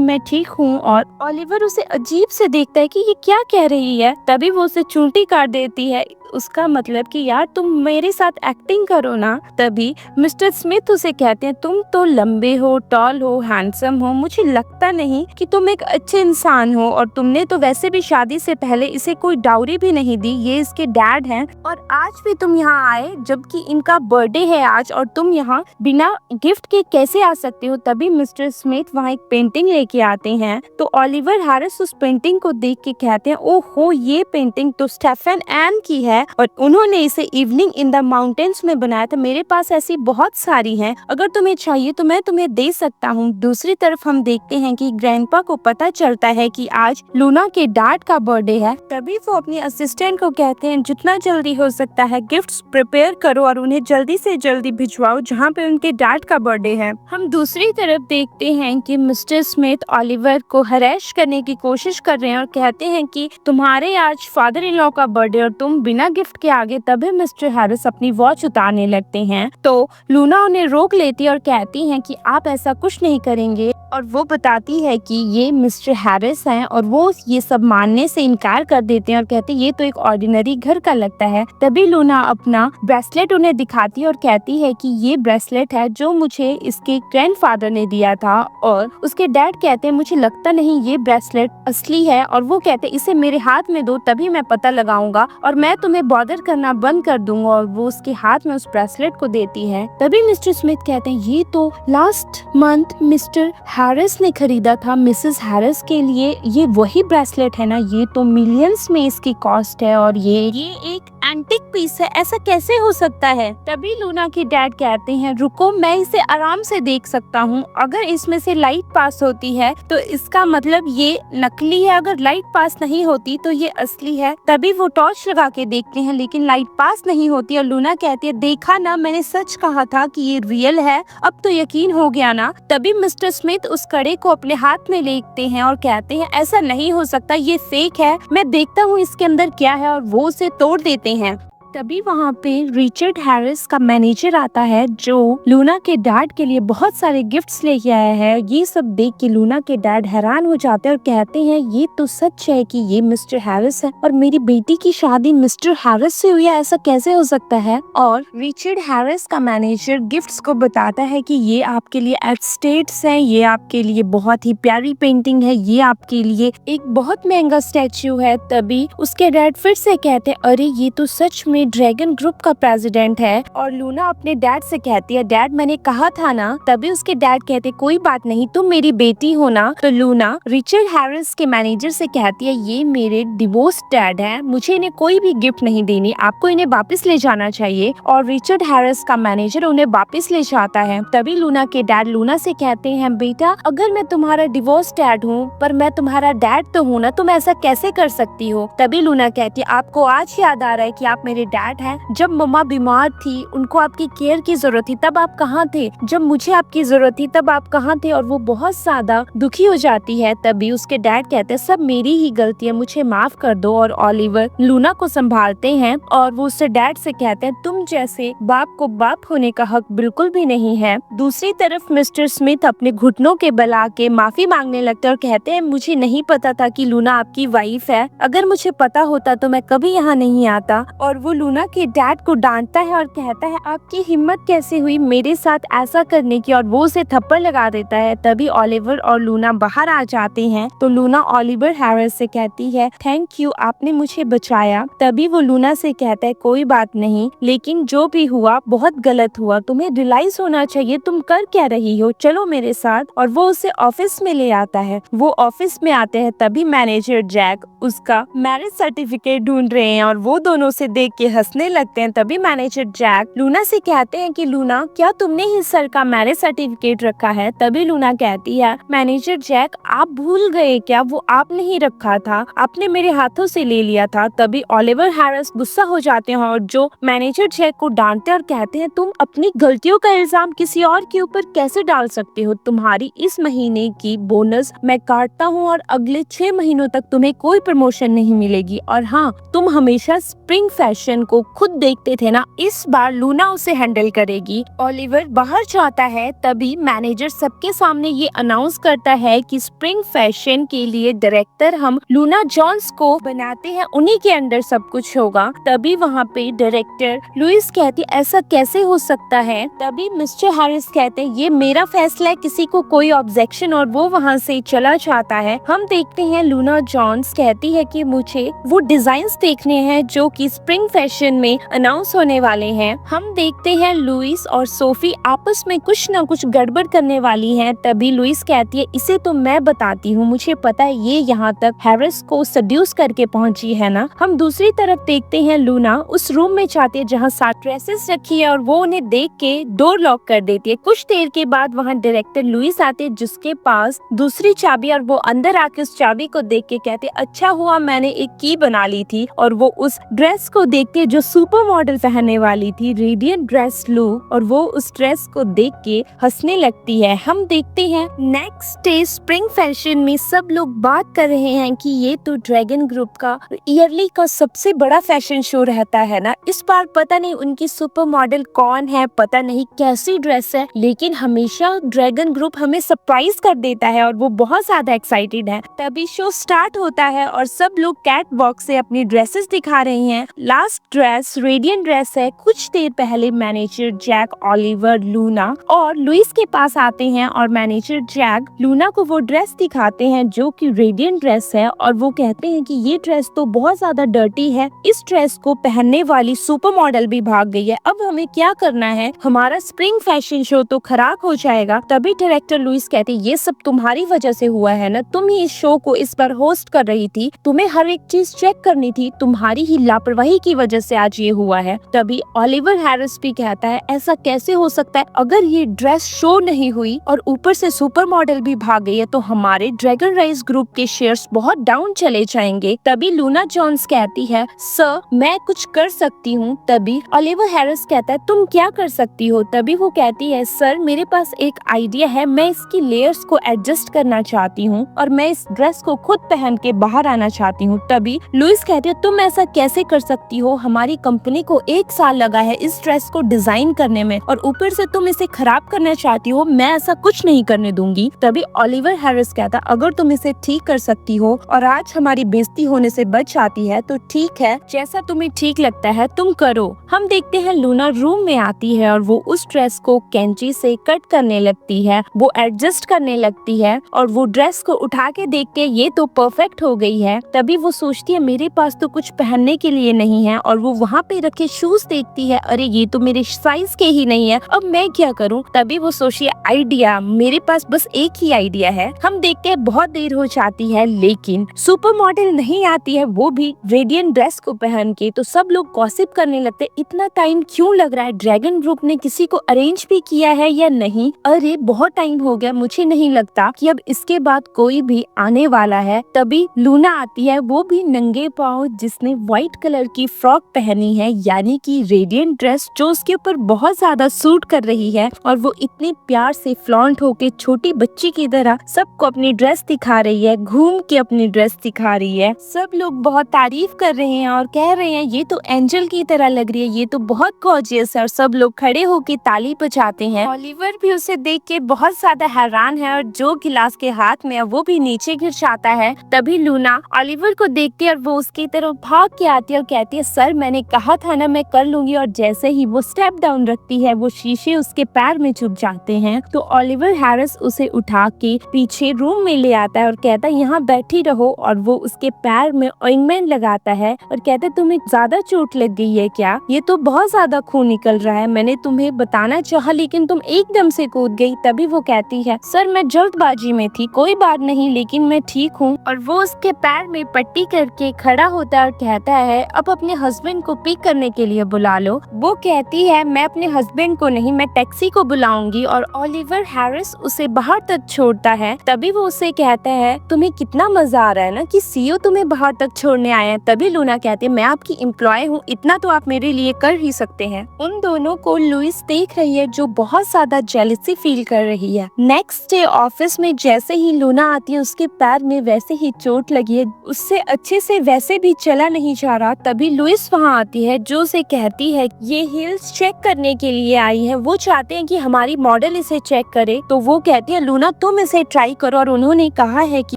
मैं ठीक हूँ। और ओलिवर उसे अजीब से देखता है कि ये क्या कह रही है। तभी वो उसे चुंटी काट देती है, उसका मतलब कि यार तुम मेरे साथ एक्टिंग करो ना। तभी मिस्टर स्मिथ उसे कहते हैं तुम तो लंबे हो, टॉल हो, हैंडसम हो, मुझे लगता नहीं कि तुम एक अच्छे इंसान हो। और तुमने तो वैसे भी शादी से पहले इसे कोई डाउरी भी नहीं दी, ये इसके डैड हैं। और आज भी तुम यहाँ आए जबकि इनका बर्थडे है आज, और तुम यहाँ बिना गिफ्ट के कैसे आ सकते हो। तभी मिस्टर स्मिथ वहाँ एक पेंटिंग लेके आते हैं। तो ओलिवर हैरिस उस पेंटिंग को देख के कहते हैं ओहो ये पेंटिंग तो स्टेफन एन की है और उन्होंने इसे इवनिंग इन द माउंटेन्स में बनाया था। मेरे पास ऐसी बहुत सारी हैं, अगर तुम्हें चाहिए तो मैं तुम्हें दे सकता हूँ। दूसरी तरफ हम देखते हैं कि ग्रैंडपा को पता चलता है कि आज लूना के डैड का बर्थडे है। तभी वो अपने असिस्टेंट को कहते हैं जितना जल्दी हो सकता है गिफ्ट्स प्रिपेयर करो और उन्हें जल्दी से जल्दी भिजवाओ जहाँ पे उनके डैड का बर्थडे है। हम दूसरी तरफ देखते हैं कि मिस्टर स्मिथ ओलिवर को हरेश करने की कोशिश कर रहे हैं और कहते हैं कि तुम्हारे आज फादर इन लॉ का बर्थडे और तुम बिना गिफ्ट के आगे। तभी मिस्टर हैरिस अपनी वॉच उतारने लगते हैं तो लूना उन्हें रोक लेती है और कहती है कि आप ऐसा कुछ नहीं करेंगे। और वो बताती है कि ये मिस्टर हैरिस हैं और वो ये सब मानने से इनकार कर देते हैं और कहते हैं ये तो एक ऑर्डिनरी घर का लगता है। तभी लूना अपना ब्रेसलेट उन्हें दिखाती है और कहती है कि ये ब्रेसलेट है जो मुझे इसके ग्रैंडफादर ने दिया था। और उसके डैड कहते हैं मुझे लगता नहीं ये ब्रेसलेट असली है। और वो कहते हैं इसे मेरे हाथ में दो तभी मैं पता लगाऊंगा और मैं तुम्हें बॉदर करना बंद कर दूंगा। और वो उसके हाथ में उस ब्रेसलेट को देती है। तभी मिस्टर स्मिथ कहते हैं ये तो लास्ट मंथ मिस्टर हैरिस ने खरीदा था मिसेस हैरिस के लिए, ये वही ब्रेसलेट है ना, ये तो मिलियंस में इसकी कॉस्ट है और ये एक एंटिक पीस है, ऐसा कैसे हो सकता है। तभी लूना के डैड कहते हैं रुको मैं इसे आराम से देख सकता हूँ, अगर इसमें से लाइट पास होती है तो इसका मतलब ये नकली है, अगर लाइट पास नहीं होती तो ये असली है। तभी वो टॉर्च लगा के देखते हैं लेकिन लाइट पास नहीं होती और लूना कहती है देखा ना मैंने सच कहा था कि ये रियल है, अब तो यकीन हो गया ना। तभी मिस्टर स्मिथ उस कड़े को अपने हाथ में लेते हैं और कहते हैं ऐसा नहीं हो सकता, ये फेक है, मैं देखता हूँ इसके अंदर क्या है। और वो उसे तोड़ देते हैं। तभी वहाँ पे रिचर्ड हैरिस का मैनेजर आता है जो लूना के डैड के लिए बहुत सारे गिफ्ट्स लेके आया है। ये सब देख के लूना के डैड हैरान हो जाते हैं और कहते हैं ये तो सच है कि ये मिस्टर हैरिस है और मेरी बेटी की शादी मिस्टर हैरिस से हुई है, ऐसा कैसे हो सकता है। और रिचर्ड हैरिस का मैनेजर गिफ्ट्स को बताता है कि ये आपके लिए एस्टेट्स हैं, ये आपके लिए बहुत ही प्यारी पेंटिंग है, ये आपके लिए एक बहुत महंगा स्टैच्यू है। तभी उसके डैड फिर से कहते हैं अरे ये तो सच में ड्रैगन ग्रुप का प्रेसिडेंट है। और लूना अपने डैड से कहती है डैड मैंने कहा था ना। तभी उसके डैड कहते कोई बात नहीं तुम मेरी बेटी हो ना। तो लूना रिचर्ड हैरिस के मैनेजर से कहती है ये मेरे डिवोर्स डैड है, मुझे इन्हें कोई भी गिफ्ट नहीं देनी, आपको इन्हें वापस ले जाना चाहिए। और रिचर्ड हैरिस का मैनेजर उन्हें वापस ले जाता है। तभी लूना के डैड लूना से कहते हैं बेटा अगर मैं तुम्हारा डिवोर्स डैड हूँ पर मैं तुम्हारा डैड तो हूँ ना, तुम ऐसा कैसे कर सकती हो। तभी लूना कहती है आपको आज याद आ रहा है कि आप मेरे डैड है, जब मम्मा बीमार थी उनको आपकी केयर की जरूरत थी तब आप कहाँ थे, जब मुझे आपकी जरूरत थी तब आप कहाँ थे। और वो बहुत ज्यादा दुखी हो जाती है। तभी उसके डैड कहते हैं सब मेरी ही गलती है, मुझे माफ कर दो। और ओलिवर लूना को संभालते हैं और वो उससे डैड से कहते हैं तुम जैसे बाप को बाप होने का हक बिल्कुल भी नहीं है। दूसरी तरफ मिस्टर स्मिथ अपने घुटनों के बल आके माफी मांगने लगते हैं और कहते हैं मुझे नहीं पता था कि लूना आपकी वाइफ है, अगर मुझे पता होता तो मैं कभी यहाँ नहीं आता। और वो लूना के डैड को डांटता है और कहता है आपकी हिम्मत कैसे हुई मेरे साथ ऐसा करने की, और वो उसे थप्पड़ लगा देता है। तभी ओलिवर और लूना बाहर आ जाते हैं तो लूना ओलिवर हैरिस से कहती है थैंक यू, आपने मुझे बचाया। तभी वो लूना से कहता है कोई बात नहीं, लेकिन जो भी हुआ बहुत गलत हुआ, तुम्हें रियलाइज होना चाहिए तुम कर क्या रही हो, चलो मेरे साथ। और वो उसे ऑफिस में ले आता है। वो ऑफिस में आते हैं तभी मैनेजर जैक उसका मैरिज सर्टिफिकेट ढूंढ रहे हैं और वो दोनों से देख के हंसने लगते हैं। तभी मैनेजर जैक लूना से कहते हैं कि लूना क्या तुमने ही सर का मैरिज सर्टिफिकेट रखा है। तभी लूना कहती है मैनेजर जैक आप भूल गए क्या, वो आपने ही रखा था, आपने मेरे हाथों से ले लिया था। तभी ओलिवर हैरिस गुस्सा हो जाते हैं और जो मैनेजर जैक को डांटते हैं और कहते हैं तुम अपनी गलतियों का इल्जाम किसी और के ऊपर कैसे डाल सकते हो, तुम्हारी इस महीने की बोनस मैं काटता हूँ और अगले 6 महीनों तक तुम्हें कोई प्रमोशन नहीं मिलेगी। और हाँ, तुम हमेशा स्प्रिंग फैशन को खुद देखते थे ना, इस बार लूना उसे हैंडल करेगी। ओलिवर बाहर जाता है तभी मैनेजर सबके सामने ये अनाउंस करता है कि स्प्रिंग फैशन के लिए डायरेक्टर हम लूना जोन्स को बनाते हैं, उन्हीं के अंडर सब कुछ होगा। तभी वहाँ पे डायरेक्टर लुइस कहती ऐसा कैसे हो सकता है। तभी मिस्टर हैरिस कहते हैं ये मेरा फैसला है, किसी को कोई ऑब्जेक्शन, और वो वहाँ से चला जाता है। हम देखते हैं लूना जोन्स कहती है कि मुझे वो डिजाइन्स देखने हैं जो कि स्प्रिंग फैशन में अनाउंस होने वाले हैं। हम देखते हैं लुइस और सोफी आपस में कुछ न कुछ गड़बड़ करने वाली हैं। तभी लुइस कहती है इसे तो मैं बताती हूँ, मुझे पता है ये यहाँ तक हैरिस को सड्यूस करके पहुँची है ना। हम दूसरी तरफ देखते हैं लूना उस रूम में जाती है जहाँ 7 ड्रेसेस रखी है और वो उन्हें देख के डोर लॉक कर देती है। कुछ देर के बाद वहाँ डायरेक्टर लुइस आते हैं जिसके पास दूसरी चाबी, और वो अंदर आके उस चाबी को देख के कहते अच्छा हुआ मैंने एक की बना ली थी। और वो उस ड्रेस को देख के जो सुपर मॉडल पहनने वाली थी, रेडियंट ड्रेस लुक, और वो उस ड्रेस को देख के हंसने लगती है। हम देखते हैं नेक्स्ट डे स्प्रिंग फैशन में सब लोग बात कर रहे हैं कि ये तो ड्रैगन ग्रुप का ईयरली का सबसे बड़ा फैशन शो रहता है ना, इस बार पता नहीं उनकी सुपर मॉडल कौन है, पता नहीं कैसी ड्रेस है, लेकिन हमेशा ड्रैगन ग्रुप हमें सरप्राइज कर देता है और वो बहुत ज्यादा एक्साइटेड है। तभी शो स्टार्ट होता है और सब लोग कैट वॉक से अपनी ड्रेसेस दिखा रहे हैं। लास्ट ड्रेस रेडियंट ड्रेस है। कुछ देर पहले मैनेजर जैक, ओलिवर, लूना और लुइस के पास आते हैं और मैनेजर जैक लूना को वो ड्रेस दिखाते हैं जो कि रेडियंट ड्रेस है, और वो कहते हैं कि ये ड्रेस तो बहुत ज्यादा डर्टी है, इस ड्रेस को पहनने वाली सुपर मॉडल भी भाग गई है, अब हमें क्या करना है, हमारा स्प्रिंग फैशन शो तो खराब हो जाएगा। तभी डायरेक्टर लुइस कहते ये सब तुम्हारी वजह से हुआ है ना, तुम ही इस शो को इस बार होस्ट कर रही थी, तुम्हें हर एक चीज चेक करनी थी, तुम्हारी ही लापरवाही की वजह से आज ये हुआ है। तभी ओलिवर हैरिस भी कहता है ऐसा कैसे हो सकता है, अगर ये ड्रेस शो नहीं हुई और ऊपर से सुपर मॉडल भी भाग गई है तो हमारे ड्रैगन राइज ग्रुप के शेयर्स बहुत डाउन चले जाएंगे। तभी लूना जोन्स कहती है सर मैं कुछ कर सकती हूँ। तभी ओलिवर हैरिस कहता है तुम क्या कर सकती हो। तभी वो कहती है सर मेरे पास एक आइडिया है, मैं इसकी लेयर्स को एडजस्ट करना चाहती हूँ और मैं इस ड्रेस को खुद पहन के बाहर आना चाहती हूँ। तभी लुइस कहती है तुम ऐसा कैसे कर सकती हो, हमारी कंपनी को 1 साल लगा है इस ड्रेस को डिजाइन करने में और ऊपर से तुम इसे खराब करना चाहती हो, मैं ऐसा कुछ नहीं करने दूंगी। तभी ओलिवर हैरिस कहता अगर तुम इसे ठीक कर सकती हो और आज हमारी बेइज्जती होने से बच जाती है तो ठीक है, जैसा तुम्हें ठीक लगता है तुम करो। हम देखते हैं लूना रूम में आती है और वो उस ड्रेस को कैंची से कट करने लगती है, वो एडजस्ट करने लगती है और वो ड्रेस को उठा के देख के ये तो परफेक्ट हो गई है। तभी वो सोचती है मेरे पास तो कुछ पहनने के लिए नहीं है और वो वहाँ पे रखे शूज देखती है, अरे ये तो मेरे साइज के ही नहीं है, अब मैं क्या करूँ। तभी वो सोचती है आइडिया, मेरे पास बस एक ही आइडिया है। हम देखते हैं बहुत देर हो जाती है लेकिन सुपर मॉडल नहीं आती है, वो भी रेडियंट ड्रेस को पहन के। तो सब लोग गॉसिप करने लगते इतना टाइम क्यों लग रहा है, ड्रैगन ग्रुप ने किसी को अरेंज भी किया है या नहीं, अरे बहुत टाइम हो गया, मुझे नहीं लगता कि अब इसके बाद कोई भी आने वाला है। तभी लूना आती है, वो भी नंगे पाँव, जिसने व्हाइट कलर की फ्रॉक पहनी है यानी कि रेडियंट ड्रेस जो उसके ऊपर बहुत ज्यादा सूट कर रही है और वो इतने प्यार से फ्लॉन्ट होके छोटी बच्ची की तरह सबको अपनी ड्रेस दिखा रही है, घूम के अपनी ड्रेस दिखा रही है। सब लोग बहुत तारीफ कर रहे हैं और कह रहे हैं ये तो एंजल की तरह लग रही है, ये तो बहुत गॉर्जियस है और सब लोग खड़े होके ताली बजाते हैं। ओलिवर भी उसे देख के बहुत ज्यादा हैरान है और जो गिलास के हाथ में है वो भी नीचे गिर जाता है। तभी लूना ओलिवर को देखती है और वो उसकी तरफ भाग के आती है और कहती है सर सर मैंने कहा था ना मैं कर लूंगी। और जैसे ही वो स्टेप डाउन रखती है वो शीशे उसके पैर में चुभ जाते हैं। तो ओलिवर हैरिस उसे उठा के पीछे रूम में ले आता है और कहता है यहाँ बैठी रहो। और वो उसके पैर में ऑइंटमेंट लगाता है और कहता है तुम्हें ज्यादा चोट लग गई है क्या? ये तो बहुत ज्यादा खून निकल रहा है। मैंने तुम्हें बताना चाहा लेकिन तुम एकदम से कूद गई। तभी वो कहती है सर मैं जल्दबाजी में थी, कोई बात नहीं, लेकिन मैं ठीक हूँ। और वो उसके पैर में पट्टी करके खड़ा होता है और कहता है अब अपने हस्बैंड को पिक करने के लिए बुला लो। वो कहती है मैं अपने हस्बैंड को नहीं, मैं टैक्सी को बुलाऊंगी। और ओलिवर हैरिस उसे बाहर तक छोड़ता है। तभी वो उसे कहता है तुम्हें कितना मजा आ रहा है ना कि सीईओ तुम्हें बाहर तक छोड़ने आए हैं। तभी लूना कहती है मैं आपकी एम्प्लॉय हूँ, इतना तो आप मेरे लिए कर ही सकते हैं। उन दोनों को लुइस देख रही है जो बहुत ज्यादा जेलसी फील कर रही है। नेक्स्ट डे ऑफिस में जैसे ही लूना आती है उसके पैर में वैसे ही चोट लगी है, उससे अच्छे से वैसे भी चला नहीं जा रहा। तभी लुइस वहाँ आती है जो उसे कहती है ये हील्स चेक करने के लिए आई है, वो चाहते हैं कि हमारी मॉडल इसे चेक करे। तो वो कहती है लूना तुम इसे ट्राई करो और उन्होंने कहा है कि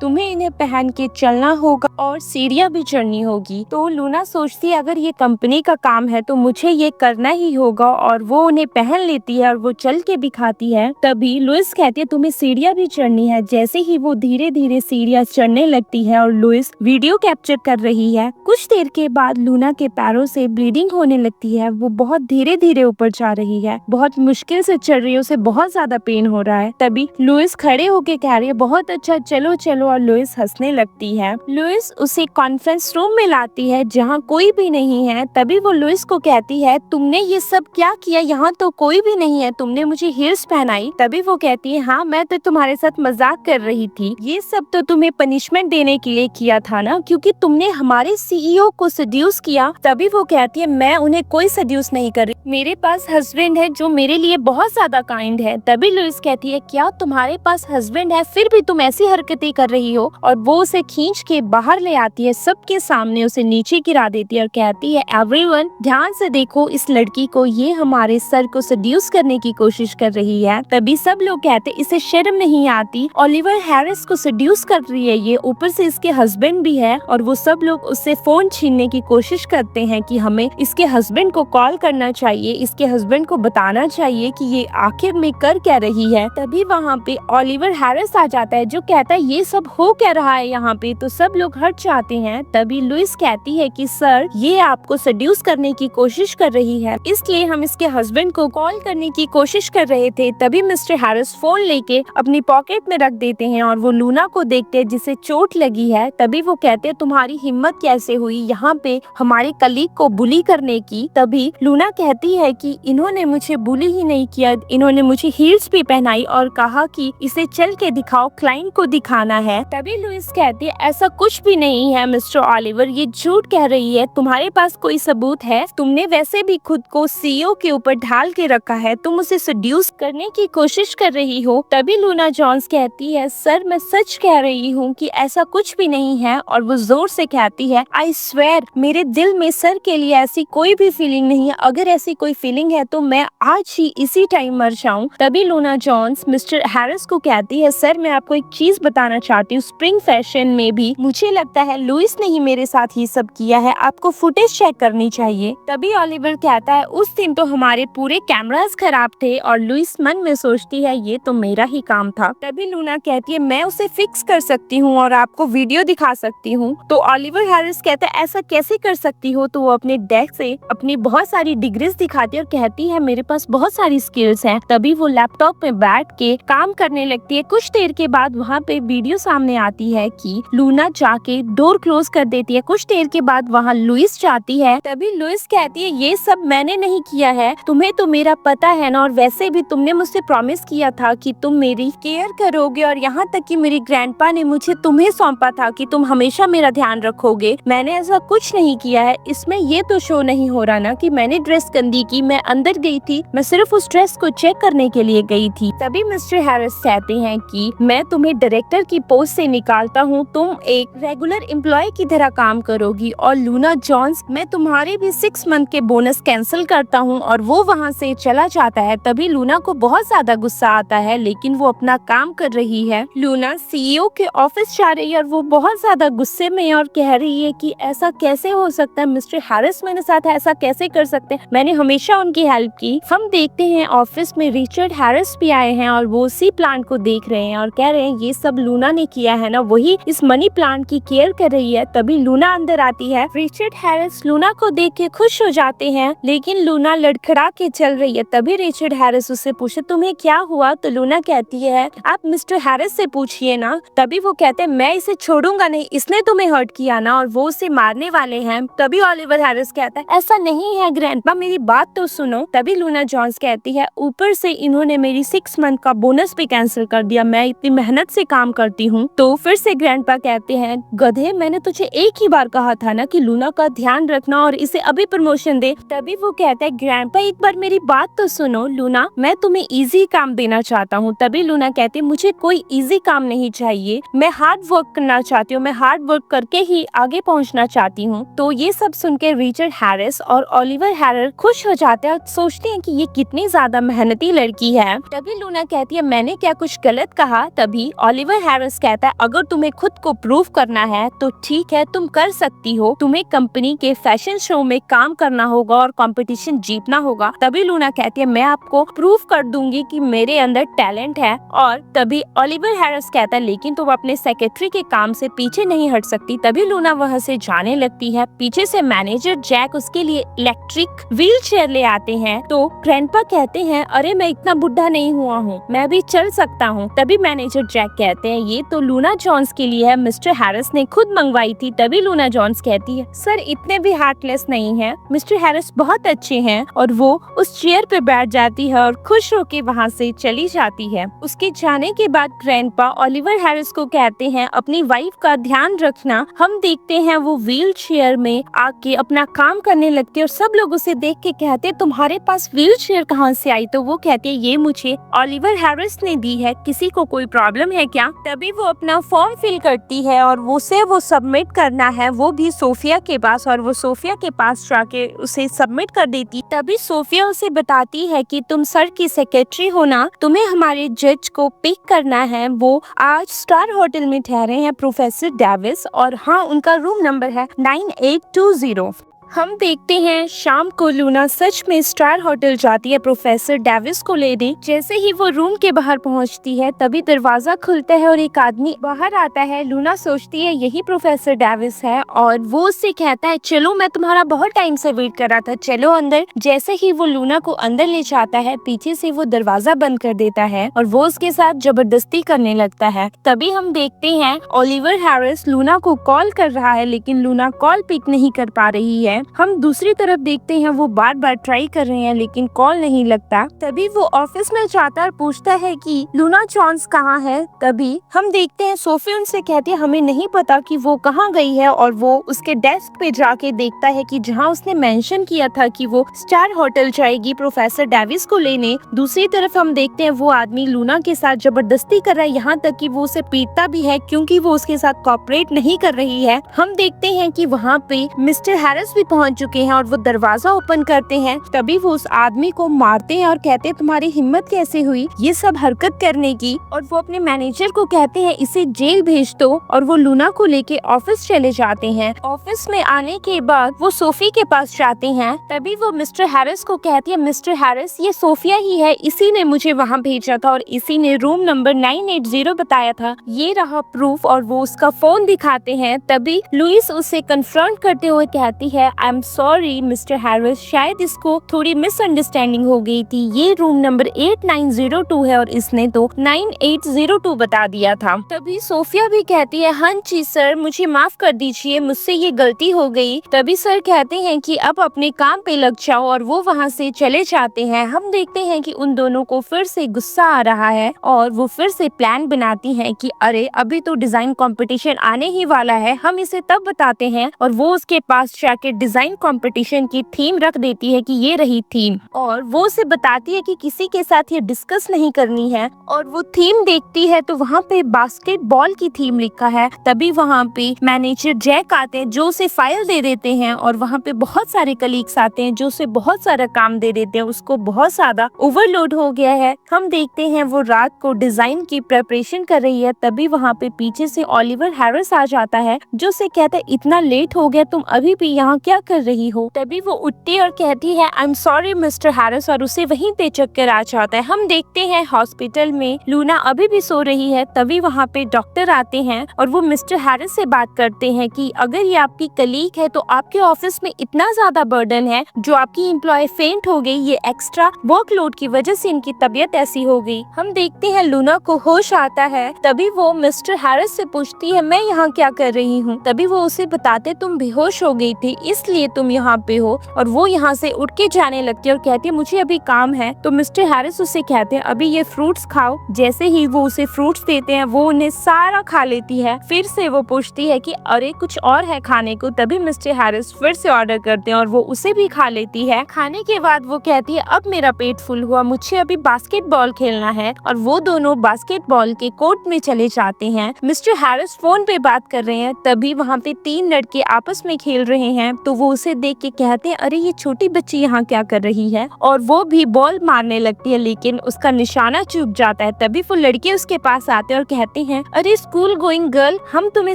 तुम्हें इन्हें पहन के चलना होगा और सीढ़ियाँ भी चढ़नी होगी। तो लूना सोचती है अगर ये कंपनी का काम है तो मुझे ये करना ही होगा और वो उन्हें पहन लेती है और वो चल के दिखाती है। तभी लुइस कहती है तुम्हें सीढ़ियाँ भी चढ़नी है। जैसे ही वो धीरे धीरे सीढ़ियाँ चढ़ने लगती है और लुइस वीडियो कैप्चर कर रही है। कुछ देर के बाद लूना के पैरों से ब्लीडिंग होने लगती है। वो बहुत धीरे धीरे ऊपर जा रही है, बहुत मुश्किल से चढ़ रही है, उसे बहुत ज्यादा पेन हो रहा है। तभी लुइस खड़े होके कह रही है बहुत अच्छा, चलो चलो। और लुइस हंसने लगती है। लुइस उसे कॉन्फ्रेंस रूम में लाती है जहाँ कोई भी नहीं है। तभी वो लुइस को कहती है तुमने ये सब क्या किया, यहाँ तो कोई भी नहीं है, तुमने मुझे हील्स पहनाई। तभी वो कहती है हाँ मैं तो तुम्हारे साथ मजाक कर रही थी, ये सब तो तुम्हें पनिशमेंट देने के लिए किया था ना, क्योंकि तुमने हमारे सीईओ को सड्यूस किया। तभी वो कहती है मैं उन्हें कोई सड्यूस नहीं कर रही, मेरे पास हस्बैंड है जो मेरे लिए बहुत ज्यादा काइंड है। तभी लुइस कहती है क्या तुम्हारे पास हस्बैंड है फिर भी तुम ऐसी हरकतें कर रही हो? और वो उसे खींच के बाहर ले आती है, सबके सामने उसे नीचे गिरा देती है और कहती है एवरीवन ध्यान से देखो इस लड़की को, ये हमारे सर को सड्यूस करने की कोशिश कर रही है। तभी सब लोग कहते इसे शर्म नहीं आती, ओलिवर हैरिस को सड्यूस कर रही है ये, ऊपर से इसके हस्बैंड भी है। और वो सब लोग उससे फोन छीनने की कोशिश करते हैं कि हमें इसके हस्बैंड को कॉल करना चाहिए, इसके हस्बैंड को बताना चाहिए कि ये आखिर में कर क्या रही है। तभी वहाँ पे ओलिवर हैरिस आ जाता है जो कहता है ये सब हो क्या रहा है यहाँ पे। तो सब लोग हट जाते हैं। तभी लुइस कहती है कि सर ये आपको सड्यूस करने की कोशिश कर रही है, इसलिए हम इसके हस्बैंड को कॉल करने की कोशिश कर रहे थे। तभी मिस्टर हैरिस फोन लेके अपनी पॉकेट में रख देते हैं और वो लूना को देखते हैं जिसे चोट लगी है। तभी वो कहते हैं तुम्हारी हिम्मत कैसे हुई यहाँ पे हमारे कलीग को बुली करने की? तभी लूना कहती है कि इन्होंने मुझे बुली ही नहीं किया, इन्होंने मुझे हील्स भी पहनाई और कहा कि इसे चल के दिखाओ, क्लाइंट को दिखाना है। तभी लुइस कहती है ऐसा कुछ भी नहीं है मिस्टर ओलिवर, ये झूठ कह रही है, तुम्हारे पास कोई सबूत है? तुमने वैसे भी खुद को सीईओ के ऊपर ढाल के रखा है, तुम उसे सड्यूस करने की कोशिश कर रही हो। तभी लूना जोन्स कहती है सर मैं सच कह रही हूँ कि ऐसा कुछ भी नहीं है। और वो जोर से कहती है आई स्वेयर मेरे दिल में सर के लिए ऐसी कोई भी फीलिंग नहीं है, अगर ऐसी कोई फीलिंग है तो मैं आज ही इसी टाइम मर जाऊं। तभी लूना जोन्स मिस्टर हैरिस को कहती है सर मैं आपको एक चीज बताना चाहती हूँ, स्प्रिंग फैशन में भी मुझे लगता है लुइस ने ही मेरे साथ ये सब किया है, आपको फुटेज चेक करनी चाहिए। तभी ओलिवर कहता है उस दिन तो हमारे पूरे कैमरास खराब थे। और लुइस मन में सोचती है ये तो मेरा ही काम था। तभी लूना कहती है मैं उसे फिक्स कर सकती हूँ और आपको वीडियो दिखा सकती हूँ। तो ओलिवर हैरिस कहता है ऐसा कैसे कर सकती हो? तो वो अपने डेस्क से अपनी बहुत सारी डिग्रीज दिखाती है और कहती है मेरे पास बहुत सारी स्किल्स हैं। तभी वो लैपटॉप में बैठ के काम करने लगती है। कुछ देर के बाद वहाँ पे वीडियो सामने आती है कि लूना जाके डोर क्लोज कर देती है। कुछ देर के बाद वहाँ लुइस जाती है। तभी लुइस कहती है ये सब मैंने नहीं किया है, तुम्हें तो मेरा पता है ना, और वैसे भी तुमने मुझसे प्रॉमिस किया था कि तुम मेरी केयर करोगे और यहाँ तक कि मेरी ग्रैंडपा ने मुझे तुम्हें सौंपा था कि तुम हमेशा मेरा ध्यान रखोगे। मैंने ऐसा कुछ नहीं किया है। इसमें ये तो शो नहीं हो रहा ना कि मैंने ड्रेस गंदी की, मैं अंदर गई थी, मैं सिर्फ उस ड्रेस को चेक करने के लिए गई थी। तभी मिस्टर हैरिस कहते हैं कि मैं तुम्हें डायरेक्टर की पोस्ट से निकालता हूँ, तुम एक रेगुलर एम्प्लॉय की तरह काम करोगी। और लूना जोन्स मैं तुम्हारे भी 6 मंथ के बोनस कैंसिल करता हूँ। और वो वहाँ से चला जाता है। तभी लूना को बहुत ज्यादा गुस्सा आता है लेकिन वो अपना काम कर रही है। लूना सीईओ के ऑफिस जा रही है और वो बहुत ज्यादा गुस्से में और कह रही है कि ऐसा कैसे हो सकता है, मिस्टर हैरिस मेरे साथ ऐसा कैसे कर सकते हैं, मैंने हमेशा उनकी हेल्प की। हम देखते हैं ऑफिस में रिचर्ड हैरिस भी आए हैं और वो उसी प्लांट को देख रहे हैं और कह रहे हैं ये सब लूना ने किया है ना, वही इस मनी प्लांट की केयर कर रही है। तभी लूना अंदर आती है। रिचर्ड हैरिस लूना को देख के खुश हो जाते हैं, लेकिन लूना लड़खड़ा के चल रही है। तभी रिचर्ड हैरिस उससे पूछे तुम्हें क्या हुआ, तो लूना कहती है आप मिस्टर हैरिस से पूछिए ना। तभी वो कहते हैं मैं इसे छोड़ूंगा नहीं, इसने तुम्हें हर्ट किया ना, और वो उसे मारने वाले हैं। तभी ओलिवर हैरिस कहता है ऐसा नहीं है ग्रैंडपा, मेरी बात तो सुनो। तभी लूना जोन्स कहती है ऊपर से इन्होंने मेरी 6 मंथ का बोनस भी कैंसिल कर दिया, मैं इतनी मेहनत से काम करती हूँ। तो फिर से ग्रैंडपा कहते हैं गधे, मैंने तुझे एक ही बार कहा था ना कि लूना का ध्यान रखना और इसे अभी प्रमोशन दे। तभी वो कहता है ग्रैंडपा एक बार मेरी बात तो सुनो लूना, मैं तुम्हें इजी काम देना चाहता हूँ। तभी लूना कहती है मुझे कोई इजी काम नहीं चाहिए, मैं हार्ड वर्क करना चाहती हूँ, मैं हार्ड वर्क करके ही आगे पहुँचना चाहती हूँ। तो ये सब सुन के रिचर्ड हैरिस और ओलिवर हैरिस खुश हो जाते हैं और सोचते हैं कि ये कितनी ज्यादा मेहनती लड़की है। तभी लूना कहती है मैंने क्या कुछ गलत कहा। तभी ओलिवर हैरिस कहता है अगर तुम्हें खुद को प्रूव करना है तो ठीक है, तुम कर सकती हो, तुम्हें कंपनी के फैशन शो में काम करना होगा और कंपटीशन जीतना होगा। तभी लूना कहती है मैं आपको प्रूव कर दूंगी कि मेरे अंदर टैलेंट है। और तभी ओलिवर हैरिस कहता है लेकिन तुम अपने सेक्रेटरी के काम से पीछे नहीं हट सकती। तभी लूना वहाँ से जाने लगती है। पीछे से मैनेजर जैक उसके लिए इलेक्ट्रिक व्हील चेयर ले आते हैं। तो ग्रैंडपा कहते हैं अरे मैं इतना बुढ़ा नहीं हुआ हूँ, मैं भी चल सकता हूँ। तभी मैनेजर जैक कहते हैं ये तो लूना जोन्स के लिए है, मिस्टर हैरिस ने खुद मंगवाई थी। तभी लूना जोन्स कहती है सर इतने भी हार्टलेस नहीं है, मिस्टर हैरिस बहुत अच्छे हैं। और वो उस चेयर पे बैठ जाती है और खुश होके वहाँ से चली जाती है। उसके जाने के बाद ग्रैंडपा ओलिवर हैरिस को कहते हैं अपनी वाइफ का ध्यान रखना। हम देखते हैं वो व्हील चेयर में आके अपना काम करने लगते हैं और सब लोग उसे देख के कहते हैं तुम्हारे पास व्हील चेयर कहाँ से आई। तो वो कहती है ये मुझे ओलिवर हैरिस ने दी है, किसी को कोई प्रॉब्लम है क्या। तभी वो अपना फॉर्म फिल करती है और उसे वो सबमिट करना है, वो भी सोफिया के पास। और वो सोफिया के पास जाके उसे सबमिट कर देती। तभी सोफिया उसे बताती है कि तुम सर की सेक्रेटरी हो ना, तुम्हें हमारे जज को पिक करना है। वो आज स्टार होटल में ठहरे हैं प्रोफेसर डेविस, और हाँ उनका रूम नंबर है 9820। हम देखते हैं शाम को लूना सच में स्टार होटल जाती है प्रोफेसर डेविस को लेने। जैसे ही वो रूम के बाहर पहुंचती है तभी दरवाजा खुलता है और एक आदमी बाहर आता है। लूना सोचती है यही प्रोफेसर डेविस है और वो उससे कहता है चलो मैं तुम्हारा बहुत टाइम से वेट कर रहा था, चलो अंदर। जैसे ही वो लूना को अंदर ले जाता है पीछे से वो दरवाजा बंद कर देता है और वो उसके साथ जबरदस्ती करने लगता है। तभी हम देखते हैं ओलिवर हैरिस लूना को कॉल कर रहा है लेकिन लूना कॉल पिक नहीं कर पा रही है। हम दूसरी तरफ देखते हैं वो बार बार ट्राई कर रहे हैं लेकिन कॉल नहीं लगता। तभी वो ऑफिस में जाता और पूछता है कि लूना जोन्स कहाँ है। तभी हम देखते हैं सोफी उनसे कहती है हमें नहीं पता कि वो कहाँ गई है, और वो उसके डेस्क पे जाके देखता है कि जहाँ उसने मेंशन किया था कि वो स्टार होटल जाएगी प्रोफेसर डेविस को लेने। दूसरी तरफ हम देखते हैं वो आदमी लूना के साथ जबरदस्ती कर रहा है, यहाँ तक कि वो उसे पीटता भी है क्योंकि वो उसके साथ कोऑपरेट नहीं कर रही है। हम देखते हैं कि वहाँ पे मिस्टर हैरिस भी पहुंच चुके हैं और वो दरवाजा ओपन करते हैं। तभी वो उस आदमी को मारते हैं और कहते हैं तुम्हारी हिम्मत कैसे हुई ये सब हरकत करने की। और वो अपने मैनेजर को कहते हैं इसे जेल भेज दो, और वो लूना को लेके ऑफिस चले जाते हैं। ऑफिस में आने के बाद वो सोफी के पास जाते हैं। तभी वो मिस्टर हैरिस को कहती है मिस्टर हैरिस ये सोफिया ही है, इसी ने मुझे वहाँ भेजा था और इसी ने रूम नंबर 980 बताया था, ये रहा प्रूफ। और वो उसका फोन दिखाते हैं। तभी लुइस उसे कन्फ्रंट करते हुए कहती है I am sorry mister Harris, शायद इसको थोड़ी मिसअंडरस्टैंडिंग हो गई थी, ये रूम नंबर 8902 है और इसने तो 9802 बता दिया था। तभी सोफिया भी कहती है हाँ जी सर, मुझे माफ कर दीजिए, मुझसे ये गलती हो गई। तभी सर कहते हैं कि अब अपने काम पे लग जाओ और वो वहाँ से चले जाते हैं। हम देखते हैं कि उन दोनों को फिर से गुस्सा आ रहा है और वो फिर से प्लान बनाती हैं कि अरे अभी तो डिजाइन कंपटीशन आने ही वाला है, हम इसे तब बताते हैं। और वो उसके पास जाके डिजाइन कंपटीशन की थीम रख देती है कि ये रही थीम, और वो उसे बताती है कि किसी के साथ ये डिस्कस नहीं करनी है। और वो थीम देखती है तो वहाँ पे बास्केटबॉल की थीम लिखा है। तभी वहाँ पे मैनेजर जैक आते हैं जो उसे फाइल दे देते हैं, और वहाँ पे बहुत सारे कलीग्स आते हैं जो उसे बहुत सारा काम दे देते हैं, उसको बहुत ज्यादा ओवरलोड हो गया है। हम देखते हैं वो रात को डिजाइन की प्रिपरेशन कर रही है। तभी वहाँ पे पीछे से ओलिवर हैरिस आ जाता है जो उसे कहता है इतना लेट हो गया, तुम अभी भी यहाँ क्या कर रही हो। तभी वो उठती और कहती है I am sorry mister Harris, और उसे वहीं पे चक्कर आ जाता है। हम देखते हैं हॉस्पिटल में लूना अभी भी सो रही है। तभी वहाँ पे डॉक्टर आते हैं और वो मिस्टर हैरिस से बात करते हैं कि अगर ये आपकी कलीग है तो आपके ऑफिस में इतना ज्यादा बर्डन है, जो आपकी एम्प्लॉय फेंट हो गई, ये एक्स्ट्रा वर्कलोड की वजह से इनकी तबीयत ऐसी हो गई। हम देखते हैं लूना को होश आता है। तभी वो मिस्टर हैरिस से पूछती है मैं यहाँ क्या कर रही हूँ। तभी वो उसे बताते तुम बेहोश हो गई थी इसलिए तुम यहाँ पे हो, और वो यहाँ से उठ के जाने लगती है और कहती है मुझे अभी काम है। तो मिस्टर हैरिस उसे कहते हैं अभी ये फ्रूट्स खाओ। जैसे ही वो उसे फ्रूट्स देते हैं वो उन्हें सारा खा लेती है। फिर से वो पूछती है कि अरे कुछ और है खाने को। तभी मिस्टर हैरिस फिर से ऑर्डर करते हैं और वो उसे भी खा लेती है। खाने के बाद वो कहती है अब मेरा पेट फुल हुआ, मुझे अभी बास्केटबॉल खेलना है, और वो दोनों बास्केटबॉल के कोर्ट में चले जाते हैं। मिस्टर हैरिस फोन पे बात कर रहे हैं। तभी वहाँ पे 3 लड़के आपस में खेल रहे हैं। तो वो उसे देख के कहते हैं अरे ये छोटी बच्ची यहाँ क्या कर रही है, और वो भी बॉल मारने लगती है लेकिन उसका निशाना चूक जाता है। तभी वो लड़के उसके पास आते हैं और कहते हैं अरे स्कूल गोइंग गर्ल, हम तुम्हें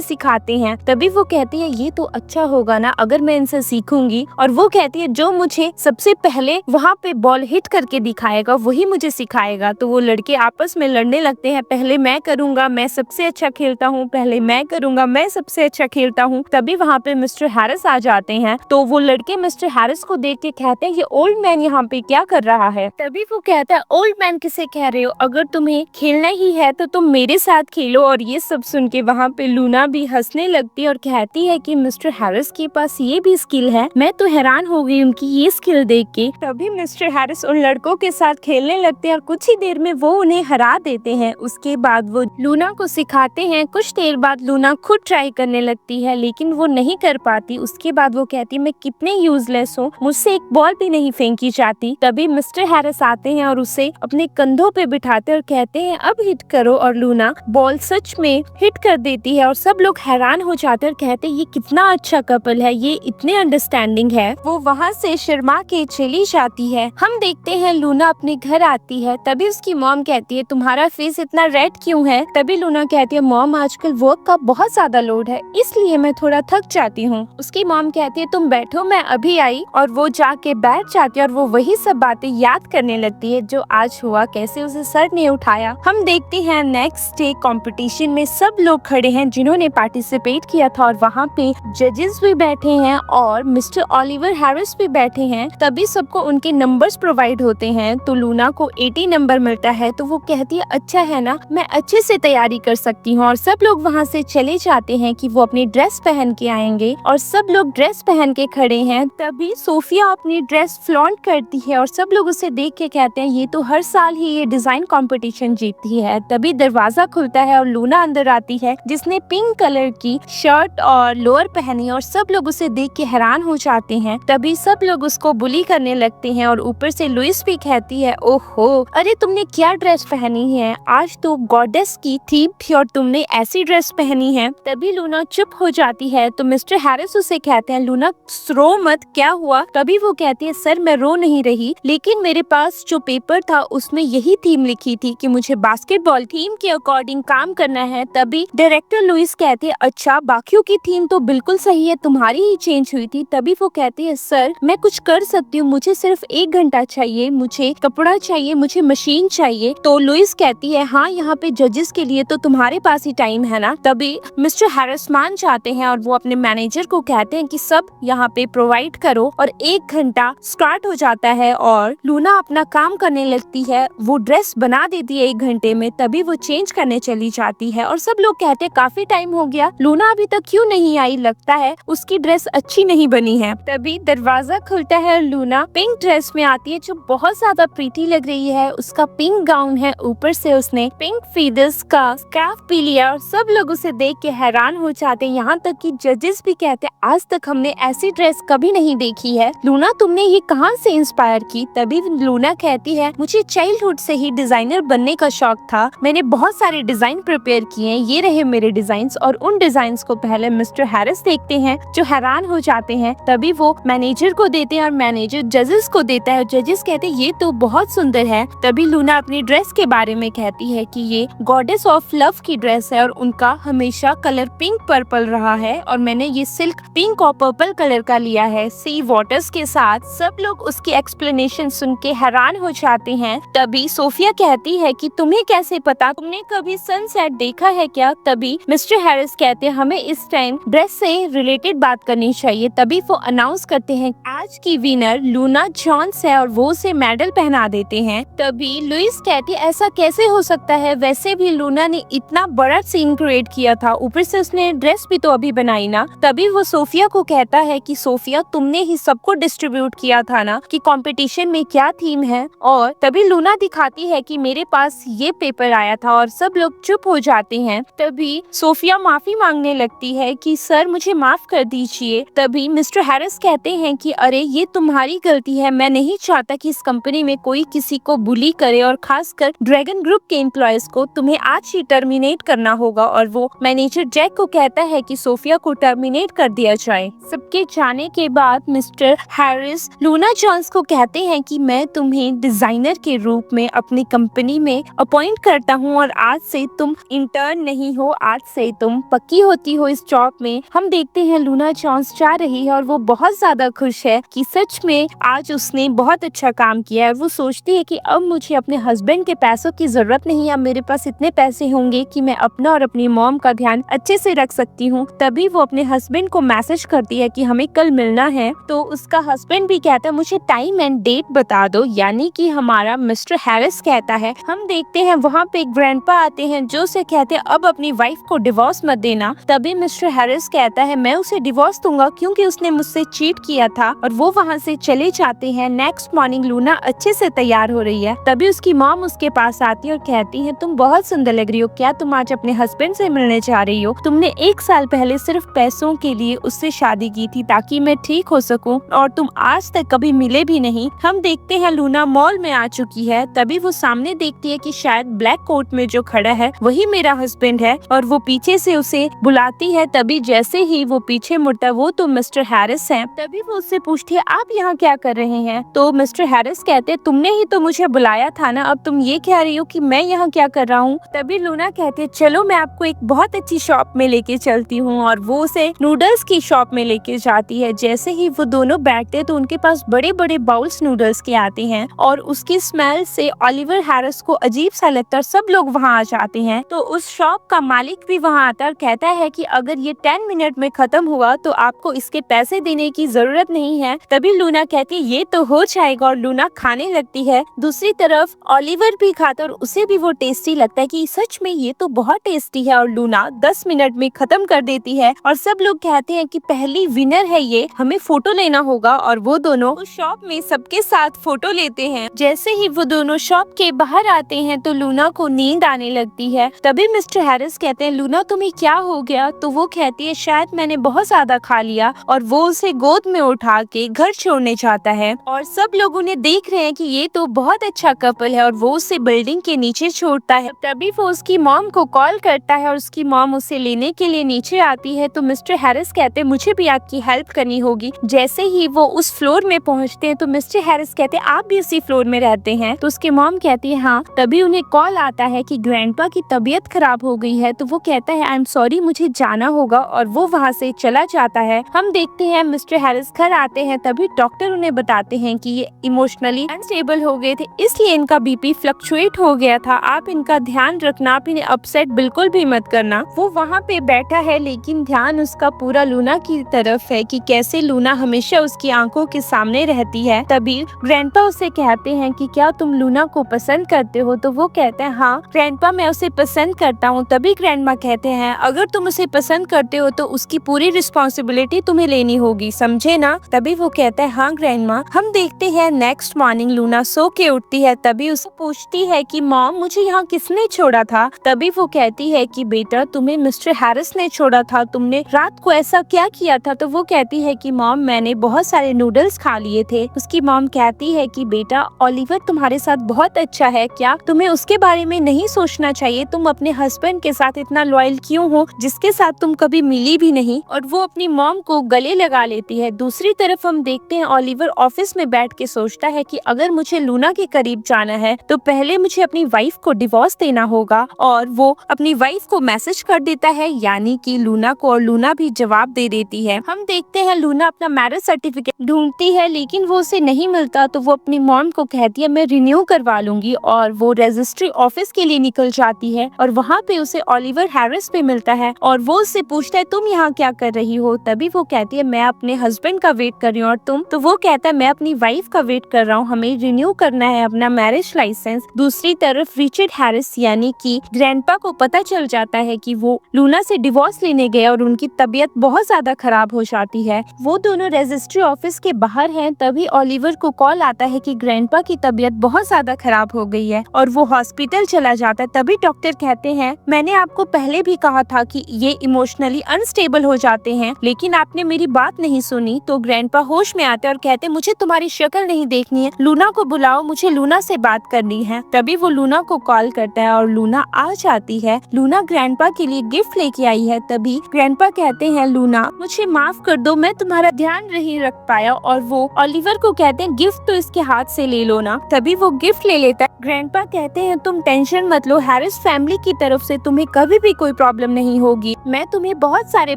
सिखाते हैं। तभी वो कहती है ये तो अच्छा होगा ना अगर मैं इनसे सीखूंगी, और वो कहती है जो मुझे सबसे पहले वहाँ पे बॉल हिट करके दिखाएगा वही मुझे सिखाएगा। तो वो लड़के आपस में लड़ने लगते हैं, पहले मैं करूंगा, मैं सबसे अच्छा खेलता हूँ, पहले मैं करूंगा, मैं सबसे अच्छा खेलता हूँ। तभी वहाँ पे मिस्टर हैरिस आ जाते हैं। तो वो लड़के मिस्टर हैरिस को देख के कहते हैं ये ओल्ड मैन यहाँ पे क्या कर रहा है। तभी वो कहता है ओल्ड मैन किसे कह रहे हो, अगर तुम्हें खेलना ही है तो तुम मेरे साथ खेलो। और ये सब सुन के वहाँ पे लूना भी हंसने लगती है और कहती है कि मिस्टर हैरिस के पास ये भी स्किल है, मैं तो हैरान हो गई उनकी ये स्किल देख के। तभी मिस्टर हैरिस उन लड़कों के साथ खेलने लगते हैं और कुछ ही देर में वो उन्हें हरा देते हैं। उसके बाद वो लूना को सिखाते हैं। कुछ देर बाद लूना खुद ट्राई करने लगती है लेकिन वो नहीं कर पाती। उसके बाद वो कहती मैं कितने यूजलेस हूँ, मुझसे एक बॉल भी नहीं फेंकी जाती। तभी मिस्टर हैरिस आते हैं और उसे अपने कंधों पे बिठाते और कहते हैं अब हिट करो, और लूना बॉल सच में हिट कर देती है और सब लोग हैरान हो जाते हैं और कहते हैं ये कितना अच्छा कपल है, ये इतने अंडरस्टैंडिंग है। वो वहाँ से शर्मा के चली जाती है। हम देखते हैं लूना अपने घर आती है। तभी उसकी मॉम कहती है तुम्हारा फेस इतना रेड क्यों है। तभी लूना कहती है मॉम आजकल वर्क का बहुत ज्यादा लोड है इसलिए मैं थोड़ा थक जाती हूँ। उसकी मॉम कहती है तुम बैठो मैं अभी आई, और वो जाके बैठ जाती है और वो वही सब बातें याद करने लगती है जो आज हुआ, कैसे उसे सर ने उठाया। हम देखते हैं नेक्स्ट डे कंपटीशन में सब लोग खड़े हैं जिन्होंने पार्टिसिपेट किया था, और वहाँ पे जजेस भी बैठे हैं और मिस्टर ओलिवर हैरिस भी बैठे हैं। तभी सबको उनके नंबर्स प्रोवाइड होते हैं। तो लूना को 80 नंबर मिलता है। तो वो कहती है अच्छा है ना, मैं अच्छे से तैयारी कर सकती हूँ। और सब लोग वहाँ से चले जाते हैं कि वो अपनी ड्रेस पहन के आएंगे, और सब लोग ड्रेस पहन के खड़े हैं। तभी सोफिया अपनी ड्रेस फ्लॉन्ट करती है और सब लोग उसे देख के कहते हैं ये तो हर साल ही ये डिजाइन कंपटीशन जीतती है। तभी दरवाजा खुलता है और लूना अंदर आती है जिसने पिंक कलर की शर्ट और लोअर पहनी, और सब लोग उसे देख के हैरान हो जाते हैं। तभी सब लोग उसको बुली करने लगते हैं और ऊपर से लुइस भी कहती है ओहो अरे तुमने क्या ड्रेस पहनी है, आज तो गॉडेस की थीम थी और तुमने ऐसी ड्रेस पहनी है। तभी लूना चुप हो जाती है। तो मिस्टर हैरिस उसे कहते हैं लूना रो मत, क्या हुआ। तभी वो कहती है सर मैं रो नहीं रही, लेकिन मेरे पास जो पेपर था उसमें यही थीम लिखी थी कि मुझे बास्केटबॉल थीम के अकॉर्डिंग काम करना है। तभी डायरेक्टर लुइस कहते हैं अच्छा बाकियों की थीम तो बिल्कुल सही है, तुम्हारी ही चेंज हुई थी। तभी वो कहते हैं सर मैं कुछ कर सकती हूँ, मुझे सिर्फ 1 घंटा चाहिए, मुझे कपड़ा चाहिए, मुझे मशीन चाहिए। तो लुइस कहती है हाँ यहाँ पे जजेस के लिए तो तुम्हारे पास ही टाइम है ना। तभी मिस्टर हैरिस मान जाते हैं और वो अपने मैनेजर को कहते हैं कि सब यहाँ पे प्रोवाइड करो, और 1 घंटा स्टार्ट हो जाता है और लूना अपना काम करने लगती है। वो ड्रेस बना देती है 1 घंटे में। तभी वो चेंज करने चली जाती है और सब लोग कहते हैं काफी टाइम हो गया, लूना अभी तक क्यों नहीं आई, लगता है उसकी ड्रेस अच्छी नहीं बनी है। तभी दरवाजा खुलता है और लूना पिंक ड्रेस में आती है जो बहुत ज्यादा प्रीटी लग रही है। उसका पिंक गाउन है, ऊपर से उसने पिंक फीदर्स का स्कार्फ भी लिया, और सब लोग उसे देख के हैरान हो जाते हैं। यहाँ तक कि जजेस भी कहते हैं आज तक हमने ऐसी ड्रेस कभी नहीं देखी है, लूना तुमने ये कहाँ से इंस्पायर की। तभी लूना कहती है मुझे चाइल्डहुड से ही डिजाइनर बनने का शौक था, मैंने बहुत सारे डिजाइन प्रिपेयर किए हैं, ये रहे मेरे डिजाइन्स। और उन डिजाइन्स को पहले मिस्टर हैरिस देखते हैं जो हैरान हो जाते हैं। तभी वो मैनेजर को देते हैं और मैनेजर जजेस को देता है। जजेस कहते हैं ये तो बहुत सुंदर है। तभी लूना अपनी ड्रेस के बारे में कहती है कि ये गॉडेस ऑफ लव की ड्रेस है और उनका हमेशा कलर पिंक पर्पल रहा है, और मैंने ये सिल्क पिंक और पर्पल पर्पल कलर का लिया है सी वाटर्स के साथ। सब लोग उसकी एक्सप्लेनेशन सुन के हैरान हो जाते हैं। तभी सोफिया कहती है कि तुम्हें कैसे पता, तुमने कभी सनसेट देखा है क्या? तभी मिस्टर हैरिस कहते हैं हमें इस टाइम ड्रेस से रिलेटेड बात करनी चाहिए। तभी वो अनाउंस करते हैं आज की विनर लूना जॉन्स है और वो उसे मेडल पहना देते हैं। तभी लुइस कहती है ऐसा कैसे हो सकता है, वैसे भी लूना ने इतना बड़ा सीन क्रिएट किया था, ऊपर से उसने ड्रेस भी तो अभी बनाई ना। तभी वो सोफिया को कहता है कि सोफिया तुमने ही सबको डिस्ट्रीब्यूट किया था ना कि कंपटीशन में क्या थीम है। और तभी लूना दिखाती है कि मेरे पास ये पेपर आया था और सब लोग चुप हो जाते हैं। तभी सोफिया माफी मांगने लगती है कि सर मुझे माफ कर दीजिए। तभी मिस्टर हैरिस कहते हैं कि अरे ये तुम्हारी गलती है, मैं नहीं चाहता कि इस कंपनी में कोई किसी को बुली करे और खासकर ड्रैगन ग्रुप के एम्प्लॉयज को। तुम्हें आज ही टर्मिनेट करना होगा। और वो मैनेजर जैक को कहता है कि सोफिया को टर्मिनेट कर दिया जाए। सबके जाने के बाद मिस्टर हैरिस लूना जॉन्स को कहते हैं कि मैं तुम्हें डिजाइनर के रूप में अपनी कंपनी में अपॉइंट करता हूं और आज से तुम इंटर्न नहीं हो, आज से तुम पक्की होती हो इस जॉब में। हम देखते हैं लूना जॉन्स जा रही है और वो बहुत ज्यादा खुश है कि सच में आज उसने बहुत अच्छा काम किया है। वो सोचती है कि अब मुझे अपने हस्बैंड के पैसों की जरूरत नहीं है, अब मेरे पास इतने पैसे होंगे कि मैं अपना और अपनी मॉम का ध्यान अच्छे से रख सकती हूँ। तभी वो अपने हस्बैंड को मैसेज करती है कि हमें कल मिलना है। तो उसका हस्बैंड भी कहता है मुझे टाइम एंड डेट बता दो, यानी कि हमारा मिस्टर हैरिस कहता है। हम देखते हैं वहाँ पे एक ग्रैंडपा आते हैं जो उसे कहते हैं अब अपनी वाइफ को डिवोर्स मत देना। तभी मिस्टर हैरिस कहता है मैं उसे डिवोर्स दूंगा क्योंकि उसने मुझसे चीट किया था, और वो वहाँ से चले जाते हैं। नेक्स्ट मॉर्निंग लूना अच्छे से तैयार हो रही है। तभी उसकी मॉम उसके पास आती है और कहती है तुम बहुत सुंदर लग रही हो, क्या तुम आज अपने हस्बैंड से मिलने जा रही हो? तुमने 1 साल पहले सिर्फ पैसों के लिए उससे शादी की थी ताकि मैं ठीक हो सकूं, और तुम आज तक कभी मिले भी नहीं। हम देखते हैं लूना मॉल में आ चुकी है। तभी वो सामने देखती है कि शायद ब्लैक कोट में जो खड़ा है वही मेरा हस्बैंड है, और वो पीछे से उसे बुलाती है। तभी जैसे ही वो पीछे मुड़ता है वो तो मिस्टर हैरिस है। तभी वो उससे पूछती है आप यहाँ क्या कर रहे हैं? तो मिस्टर हैरिस कहते हैं तुमने ही तो मुझे बुलाया था ना, अब तुम ये कह रही हो कि मैं यहाँ क्या कर रहा हूँ? तभी लूना कहती है चलो मैं आपको एक बहुत अच्छी शॉप में लेके चलती हूँ, और वो उसे नूडल्स की शॉप में लेके जाती है। जैसे ही वो दोनों बैठते तो उनके पास बड़े बड़े बाउल्स नूडल्स के आते हैं, और उसकी स्मेल से ओलिवर हैरिस को अजीब सा लगता है। सब लोग वहाँ आ जाते हैं। तो उस शॉप का मालिक भी वहाँ आता है और कहता है कि अगर ये 10 मिनट में खत्म हुआ तो आपको इसके पैसे देने की जरूरत नहीं है। तभी लूना कहती है ये तो हो जाएगा, और लूना खाने लगती है। दूसरी तरफ ओलिवर भी खाता और उसे भी वो टेस्टी लगता है कि सच में ये तो बहुत टेस्टी है, और लूना 10 मिनट में खत्म कर देती है। और सब लोग कहते हैं कि पहली विनर है ये, हमें फोटो लेना होगा। और वो दोनों उस शॉप में सबके साथ फोटो लेते हैं। जैसे ही वो दोनों शॉप के बाहर आते हैं तो लूना को नींद आने लगती है। तभी मिस्टर हैरिस कहते हैं लूना तुम्हें क्या हो गया? तो वो कहती है शायद मैंने बहुत ज्यादा खा लिया, और वो उसे गोद में उठा के घर छोड़ने जाता है। और सब लोग उन्हें देख रहे हैं कि ये तो बहुत अच्छा कपल है, और वो उसे बिल्डिंग के नीचे छोड़ता है। तभी वो उसकी मॉम को कॉल करता है और उसकी मॉम उसे लेने के लिए नीचे आती है। तो मिस्टर हैरिस कहते हैं मुझे भी आपकी हेल्प करनी होगी। जैसे ही वो उस फ्लोर में पहुंचते हैं तो मिस्टर हैरिस कहते हैं आप भी उसी फ्लोर में रहते हैं? तो उसकी मॉम कहती है हाँ। तभी उन्हें कॉल आता है कि ग्रैंडपा की तबीयत खराब हो गई है। तो वो कहता है आई एम सॉरी मुझे जाना होगा, और वो वहाँ से चला जाता है। हम देखते हैं मिस्टर हैरिस घर आते हैं। तभी डॉक्टर उन्हें बताते हैं कि ये इमोशनली अनस्टेबल हो गए थे, इसलिए इनका बीपी फ्लक्चुएट हो गया था। आप इनका ध्यान रखना, आप इन्हें अपसेट बिल्कुल भी मत करना। वो वहाँ पे बैठा है लेकिन ध्यान उसका पूरा लूना की तरफ है कि कैसे लूना हमेशा उसकी आंखों के सामने रहती है। तभी ग्रैंडपा उसे कहते हैं कि क्या तुम लूना को पसंद करते हो? तो वो कहते हैं हाँ ग्रैंडपा मैं उसे पसंद करता हूँ। तभी ग्रैंडमा कहते हैं अगर तुम उसे पसंद करते हो तो उसकी पूरी रिस्पॉन्सिबिलिटी तुम्हें लेनी होगी, समझे ना? तभी वो कहता है हाँ ग्रैंडमा। हम देखते हैं नेक्स्ट मॉर्निंग लूना सो के उठती है। तभी उसे पूछती है कि मॉम मुझे यहाँ किसने छोड़ा था? तभी वो कहती है कि बेटा तुम्हें मिस्टर हैरिस ने छोड़ा था, तुमने रात को ऐसा क्या किया था? तो वो कहती है कि मॉम मैंने बहुत सारे नूडल्स खा लिए थे। उसकी मॉम कहती है कि बेटा ओलिवर तुम्हारे साथ बहुत अच्छा है, क्या तुम्हें उसके बारे में नहीं सोचना चाहिए? तुम अपने हस्बैंड के साथ इतना लॉयल क्यों हो जिसके साथ तुम कभी मिली भी नहीं? और वो अपनी मॉम को गले लगा लेती है। दूसरी तरफ हम देखते हैं ओलिवर ऑफिस में बैठ के सोचता है कि अगर मुझे लूना के करीब जाना है तो पहले मुझे अपनी वाइफ को डिवोर्स देना होगा, और वो अपनी वाइफ को मैसेज कर देता है यानी कि लूना को, और लूना भी जवाब दे देती है। हम देखते हैं लूना अपना मैरिज सर्टिफिकेट ढूंढती है, लेकिन वो उसे नहीं मिलता। तो वो अपनी मॉम को कहती है मैं रिन्यू करवा लूंगी, और वो रजिस्ट्री ऑफिस के लिए निकल जाती है। और वहाँ पे उसे ओलिवर हैरिस पे मिलता है और वो उससे पूछता है तुम यहाँ क्या कर रही हो। तभी वो कहती है मैं अपने हस्बैंड का वेट कर रही हूँ, और तुम? तो वो कहता है मैं अपनी वाइफ का वेट कर रहा हूँ, हमें रिन्यू करना है अपना मैरिज लाइसेंस। दूसरी तरफ रिचर्ड हैरिस यानी कि ग्रैंडपा को पता चल जाता है कि वो लूना से डिवोर्स लेने गए और उनकी तबीयत बहुत ज्यादा खराब हो जाती है। वो दोनों रजिस्ट्री ऑफिस के बाहर हैं, तभी ओलिवर को कॉल आता है कि ग्रैंडपा की तबीयत बहुत ज्यादा खराब हो गई है और वो हॉस्पिटल चला जाता है। तभी डॉक्टर कहते हैं मैंने आपको पहले भी कहा था कि ये इमोशनली अनस्टेबल हो जाते हैं, लेकिन आपने मेरी बात नहीं सुनी। तो ग्रैंडपा होश में आते हैं और कहते हैं मुझे तुम्हारी शक्ल नहीं देखनी है, लूना को बुलाओ, मुझे लूना से बात करनी है। तभी वो लूना को कॉल करता है और लूना आ जाती है। लूना ग्रैंडपा के लिए गिफ्ट लेके आई है। तभी ग्रैंडपा कहते हैं लूना मुझे माफ कर दो, मैं तुम्हारा ध्यान नहीं रख पाया। और वो ओलिवर को कहते हैं गिफ्ट तो इसके हाथ से ले लो ना। तभी वो गिफ्ट ले लेता है। ग्रैंडपा कहते हैं तुम टेंशन मत लो, हैरिस फैमिली की तरफ से तुम्हें कभी भी कोई प्रॉब्लम नहीं होगी, मैं तुम्हें बहुत सारे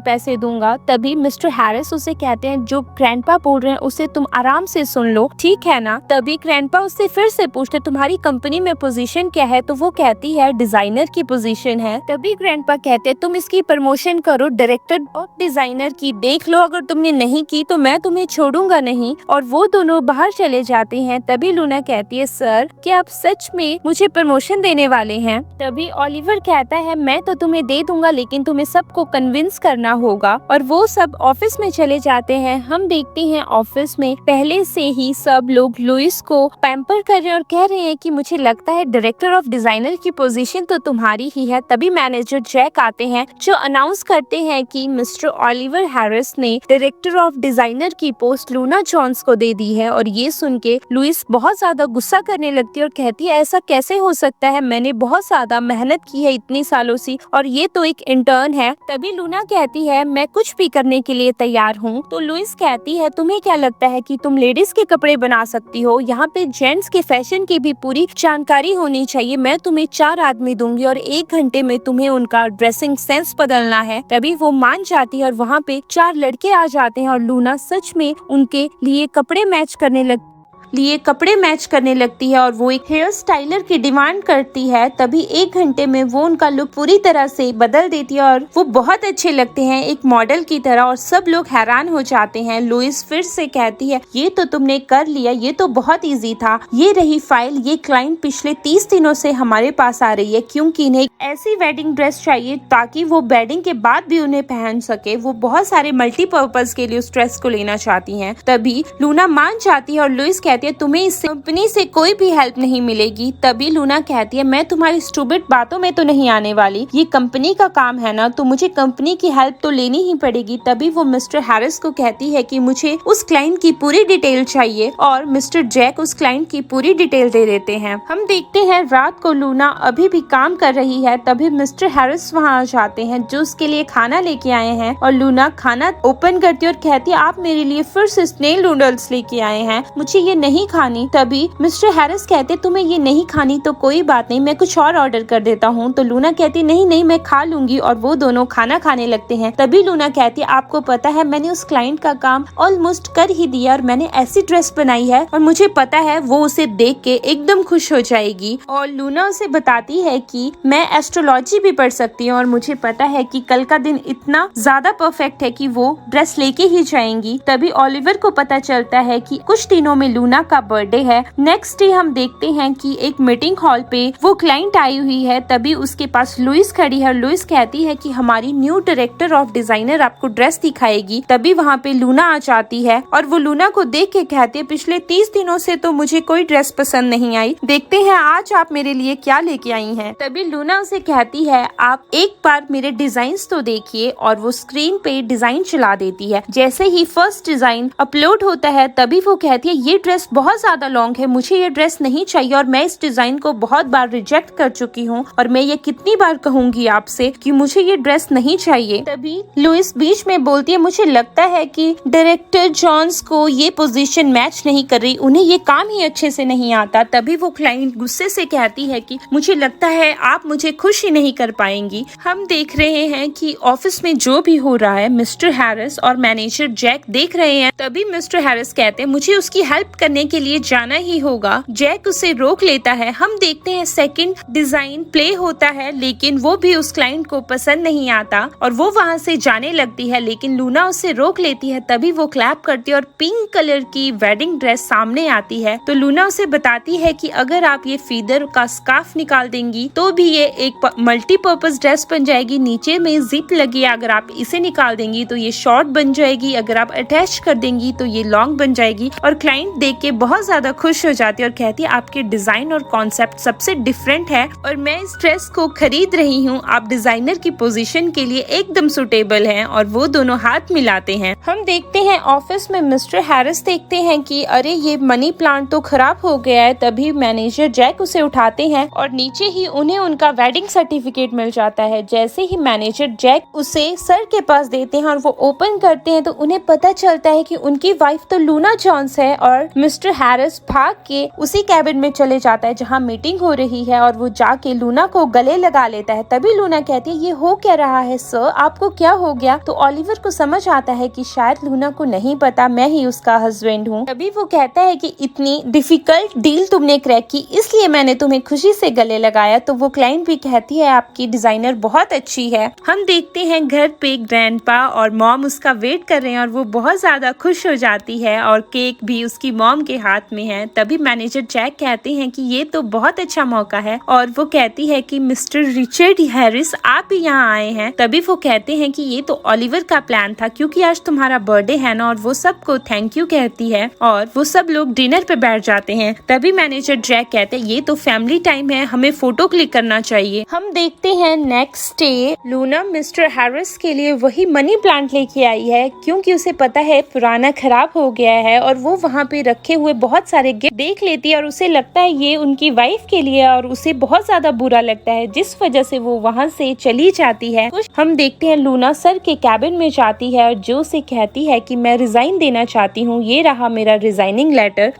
पैसे दूंगा। तभी मिस्टर हैरिस उसे कहते हैं जो ग्रैंडपा बोल रहे हैं उसे तुम आराम से सुन लो, ठीक है ना। तभी ग्रैंडपा उससे फिर से पूछते तुम्हारी कंपनी में पोजीशन क्या है। तो वो कहती है डिजाइनर की पोजीशन है। तभी ग्रैंडपा कहते तुम इसकी प्रमोशन करो डायरेक्टर ऑफ डिजाइनर की, देख लो अगर तुमने नहीं की तो मैं तुम्हें छोड़ूंगा नहीं। और वो दोनों बाहर चले जाते हैं। तभी लूना कहती है सर क्या आप सच में मुझे प्रमोशन देने वाले हैं। तभी ओलिवर कहता है मैं तो तुम्हें दे दूंगा, लेकिन तुम्हें सबको कन्विंस करना होगा। और वो सब ऑफिस में चले जाते हैं। हम देखते हैं ऑफिस में पहले से ही सब लोग लुइस को पैम्पर कर रहे हैं और कह रहे हैं कि मुझे लगता है डायरेक्टर ऑफ डिजाइनर की पोजीशन तो तुम्हारी ही है। तभी मैनेजर जैक आते हैं जो अनाउंस करते हैं कि मिस्टर ओलिवर हैरिस ने डायरेक्टर ऑफ डिजाइनर की पोस्ट लूना जॉन्स को दे दी है। और ये सुन के लुइस बहुत ज्यादा गुस्सा करने लगती है और कहती है ऐसा कैसे हो सकता है, मैंने बहुत ज्यादा मेहनत की है इतनी सालों से और ये तो एक इंटर्न है। तभी लूना कहती है मैं कुछ भी करने के लिए तैयार हूँ। तो लुइस कहती है तुम्हें क्या लगता है कि तुम लेडीज के कपड़े बना सकती हो, यहाँ पे जेंट्स के फैशन की भी पूरी जानकारी होनी चाहिए। मैं तुम्हें 4 आदमी दूंगी और 1 घंटे में तुम्हें उनका ड्रेसिंग सेंस बदलना है। तभी वो मान जाती है और वहाँ पे 4 लड़के आ जाते हैं और लूना सच में उनके लिए कपड़े मैच करने लगती है और वो एक हेयर स्टाइलर की डिमांड करती है। तभी 1 घंटे में वो उनका लुक पूरी तरह से बदल देती है और वो बहुत अच्छे लगते हैं एक मॉडल की तरह और सब लोग हैरान हो जाते हैं। लुइस फिर से कहती है ये तो तुमने कर लिया, ये तो बहुत इजी था। ये रही फाइल, ये क्लाइंट पिछले 30 दिनों से हमारे पास आ रही है क्योंकि इन्हें ऐसी वेडिंग ड्रेस चाहिए ताकि वो वेडिंग के बाद भी उन्हें पहन सके। वो बहुत सारे मल्टीपर्पज के लिए उस ड्रेस को लेना चाहती है। तभी लूना मान जाती है और लुइस कहती है तुम्हें इस कंपनी से कोई भी हेल्प नहीं मिलेगी। तभी लूना कहती है मैं तुम्हारी स्टूपिड बातों में तो नहीं आने वाली, ये कंपनी का काम है ना, तो मुझे कंपनी की हेल्प तो लेनी ही पड़ेगी। तभी वो मिस्टर हैरिस को कहती है कि मुझे उस क्लाइंट की पूरी डिटेल चाहिए और मिस्टर जैक उस क्लाइंट की पूरी डिटेल दे देते हैं। हम देखते हैं रात को लूना अभी भी काम कर रही है। तभी मिस्टर हैरिस वहाँ आ जाते हैं जो उसके लिए खाना लेके आए हैं और लूना खाना ओपन करती है और कहती है आप मेरे लिए फिर से स्नेल नूडल्स लेके आए हैं, मुझे ये नहीं खानी। तभी मिस्टर हैरिस कहते तुम्हें ये नहीं खानी तो कोई बात नहीं, मैं कुछ और ऑर्डर कर देता हूँ। तो लूना कहती नहीं नहीं मैं खा लूंगी और वो दोनों खाना खाने लगते हैं। तभी लूना कहती आपको पता है मैंने उस क्लाइंट का काम ऑलमोस्ट कर ही दिया और मैंने ऐसी ड्रेस बनाई है और मुझे पता है वो उसे देख के एकदम खुश हो जाएगी। और लूना उसे बताती है कि मैं एस्ट्रोलॉजी भी पढ़ सकती हूँ और मुझे पता है कि कल का दिन इतना ज्यादा परफेक्ट है कि वो ड्रेस लेके ही जाएंगी। तभी ओलिवर को पता चलता है कि कुछ दिनों में लूना का बर्थडे है। नेक्स्ट डे हम देखते हैं कि एक मीटिंग हॉल पे वो क्लाइंट आई हुई है। तभी उसके पास लुइस खड़ी है। लुइस कहती है कि हमारी न्यू डायरेक्टर ऑफ डिजाइनर आपको ड्रेस दिखाएगी। तभी वहाँ पे लूना आ जाती है और वो लूना को देख के कहती है पिछले 30 दिनों से तो मुझे कोई ड्रेस पसंद नहीं आई, देखते हैं आज आप मेरे लिए क्या लेके आई हैं। तभी लूना उसे कहती है आप एक बार मेरे डिजाइन्स तो देखिए और वो स्क्रीन पे डिजाइन चला देती है। जैसे ही फर्स्ट डिजाइन अपलोड होता है तभी वो कहती है ये ड्रेस बहुत ज्यादा लॉन्ग है, मुझे ये ड्रेस नहीं चाहिए और मैं इस डिजाइन को बहुत बार रिजेक्ट कर चुकी हूँ और मैं ये कितनी बार कहूंगी आपसे कि मुझे ये ड्रेस नहीं चाहिए। तभी लुइस बीच में बोलती है, मुझे लगता है कि डायरेक्टर जॉन्स को ये पोजीशन मैच नहीं कर रही, उन्हें ये काम ही अच्छे से नहीं आता। तभी वो क्लाइंट गुस्से से कहती है कि मुझे लगता है आप मुझे खुश ही नहीं कर पाएंगी। हम देख रहे हैं कि ऑफिस में जो भी हो रहा है मिस्टर हैरिस और मैनेजर जैक देख रहे हैं। तभी मिस्टर हैरिस कहते हैं मुझे उसकी हेल्प करने के लिए जाना ही होगा। जैक उसे रोक लेता है। हम देखते हैं सेकंड डिजाइन प्ले होता है, लेकिन वो भी उस क्लाइंट को पसंद नहीं आता और वो वहां से जाने लगती है, लेकिन लूना उसे रोक लेती है। तभी वो क्लैप करती है और पिंक कलर की वेडिंग ड्रेस सामने आती है। तो लूना उसे बताती है कि अगर आप ये फीदर का स्कार्फ निकाल देंगी तो भी ये एक मल्टीपर्पज ड्रेस बन जाएगी। नीचे में जिप लगी है, अगर आप इसे निकाल देंगी तो ये शॉर्ट बन जाएगी, अगर आप अटैच कर देंगी तो ये लॉन्ग बन जाएगी। और क्लाइंट देख के बहुत ज्यादा खुश हो जाती है और कहती है आपके डिजाइन और कॉन्सेप्ट सबसे डिफरेंट है और मैं इस ड्रेस को खरीद रही हूँ, आप डिजाइनर की पोजीशन के लिए एकदम सुटेबल हैं। और वो दोनों हाथ मिलाते हैं। हम देखते हैं ऑफिस में मिस्टर हैरिस देखते हैं कि अरे ये मनी प्लांट तो खराब हो गया है। तभी मैनेजर जैक उसे उठाते हैं और नीचे ही उन्हें उनका वेडिंग सर्टिफिकेट मिल जाता है। जैसे ही मैनेजर जैक उसे सर के पास देते हैं और वो ओपन करते हैं तो उन्हें पता चलता है कि उनकी वाइफ तो लूना जॉन्स है। और मिस्टर हैरिस भाग के उसी कैबिन में चले जाता है जहाँ मीटिंग हो रही है और वो जाके लूना को गले लगा लेता है। तभी लूना कहती है ये हो क्या रहा है सर, आपको क्या हो गया। तो ओलिवर को समझ आता है कि शायद लूना को नहीं पता मैं ही उसका हस्बैंड हूँ। तभी वो कहता है कि इतनी डिफिकल्ट डील तुमने क्रैक की, इसलिए मैंने तुम्हें खुशी से गले लगाया। तो वो क्लाइंट भी कहती है आपकी डिजाइनर बहुत अच्छी है। हम देखते हैं घर पे ग्रैंडपा और मॉम उसका वेट कर रहे हैं और वो बहुत ज्यादा खुश हो जाती है और केक भी उसकी मॉम के हाथ में है। तभी मैनेजर जैक कहते हैं कि ये तो बहुत अच्छा मौका है और वो कहती है कि मिस्टर रिचर्ड हैरिस आप ही यहाँ आए हैं। तभी वो कहते हैं कि ये तो ओलिवर का प्लान था क्योंकि आज तुम्हारा बर्थडे है ना, और वो सबको थैंक यू कहती है और वो सब लोग डिनर पे बैठ जाते हैं। तभी मैनेजर जैक कहते हैं ये तो फैमिली टाइम है, हमें फोटो क्लिक करना चाहिए। हम देखते हैं next day Luna mister Harris के लिए वही मनी प्लांट लेके आई है क्योंकि उसे पता है पुराना खराब हो गया है और वो वहाँ पे रखे हुए बहुत सारे गिफ्ट देख लेती है और उसे लगता है ये उनकी वाइफ के लिए और उसे बहुत ज्यादा बुरा लगता है जिस वजह से वो वहाँ से चली जाती है। हम देखते हैं लूना सर के कैबिन में जाती है और जो उसे कहती है कि मैं रिजाइन देना चाहती हूँ, ये रहा मेरा रिजाइनिंग लेटर।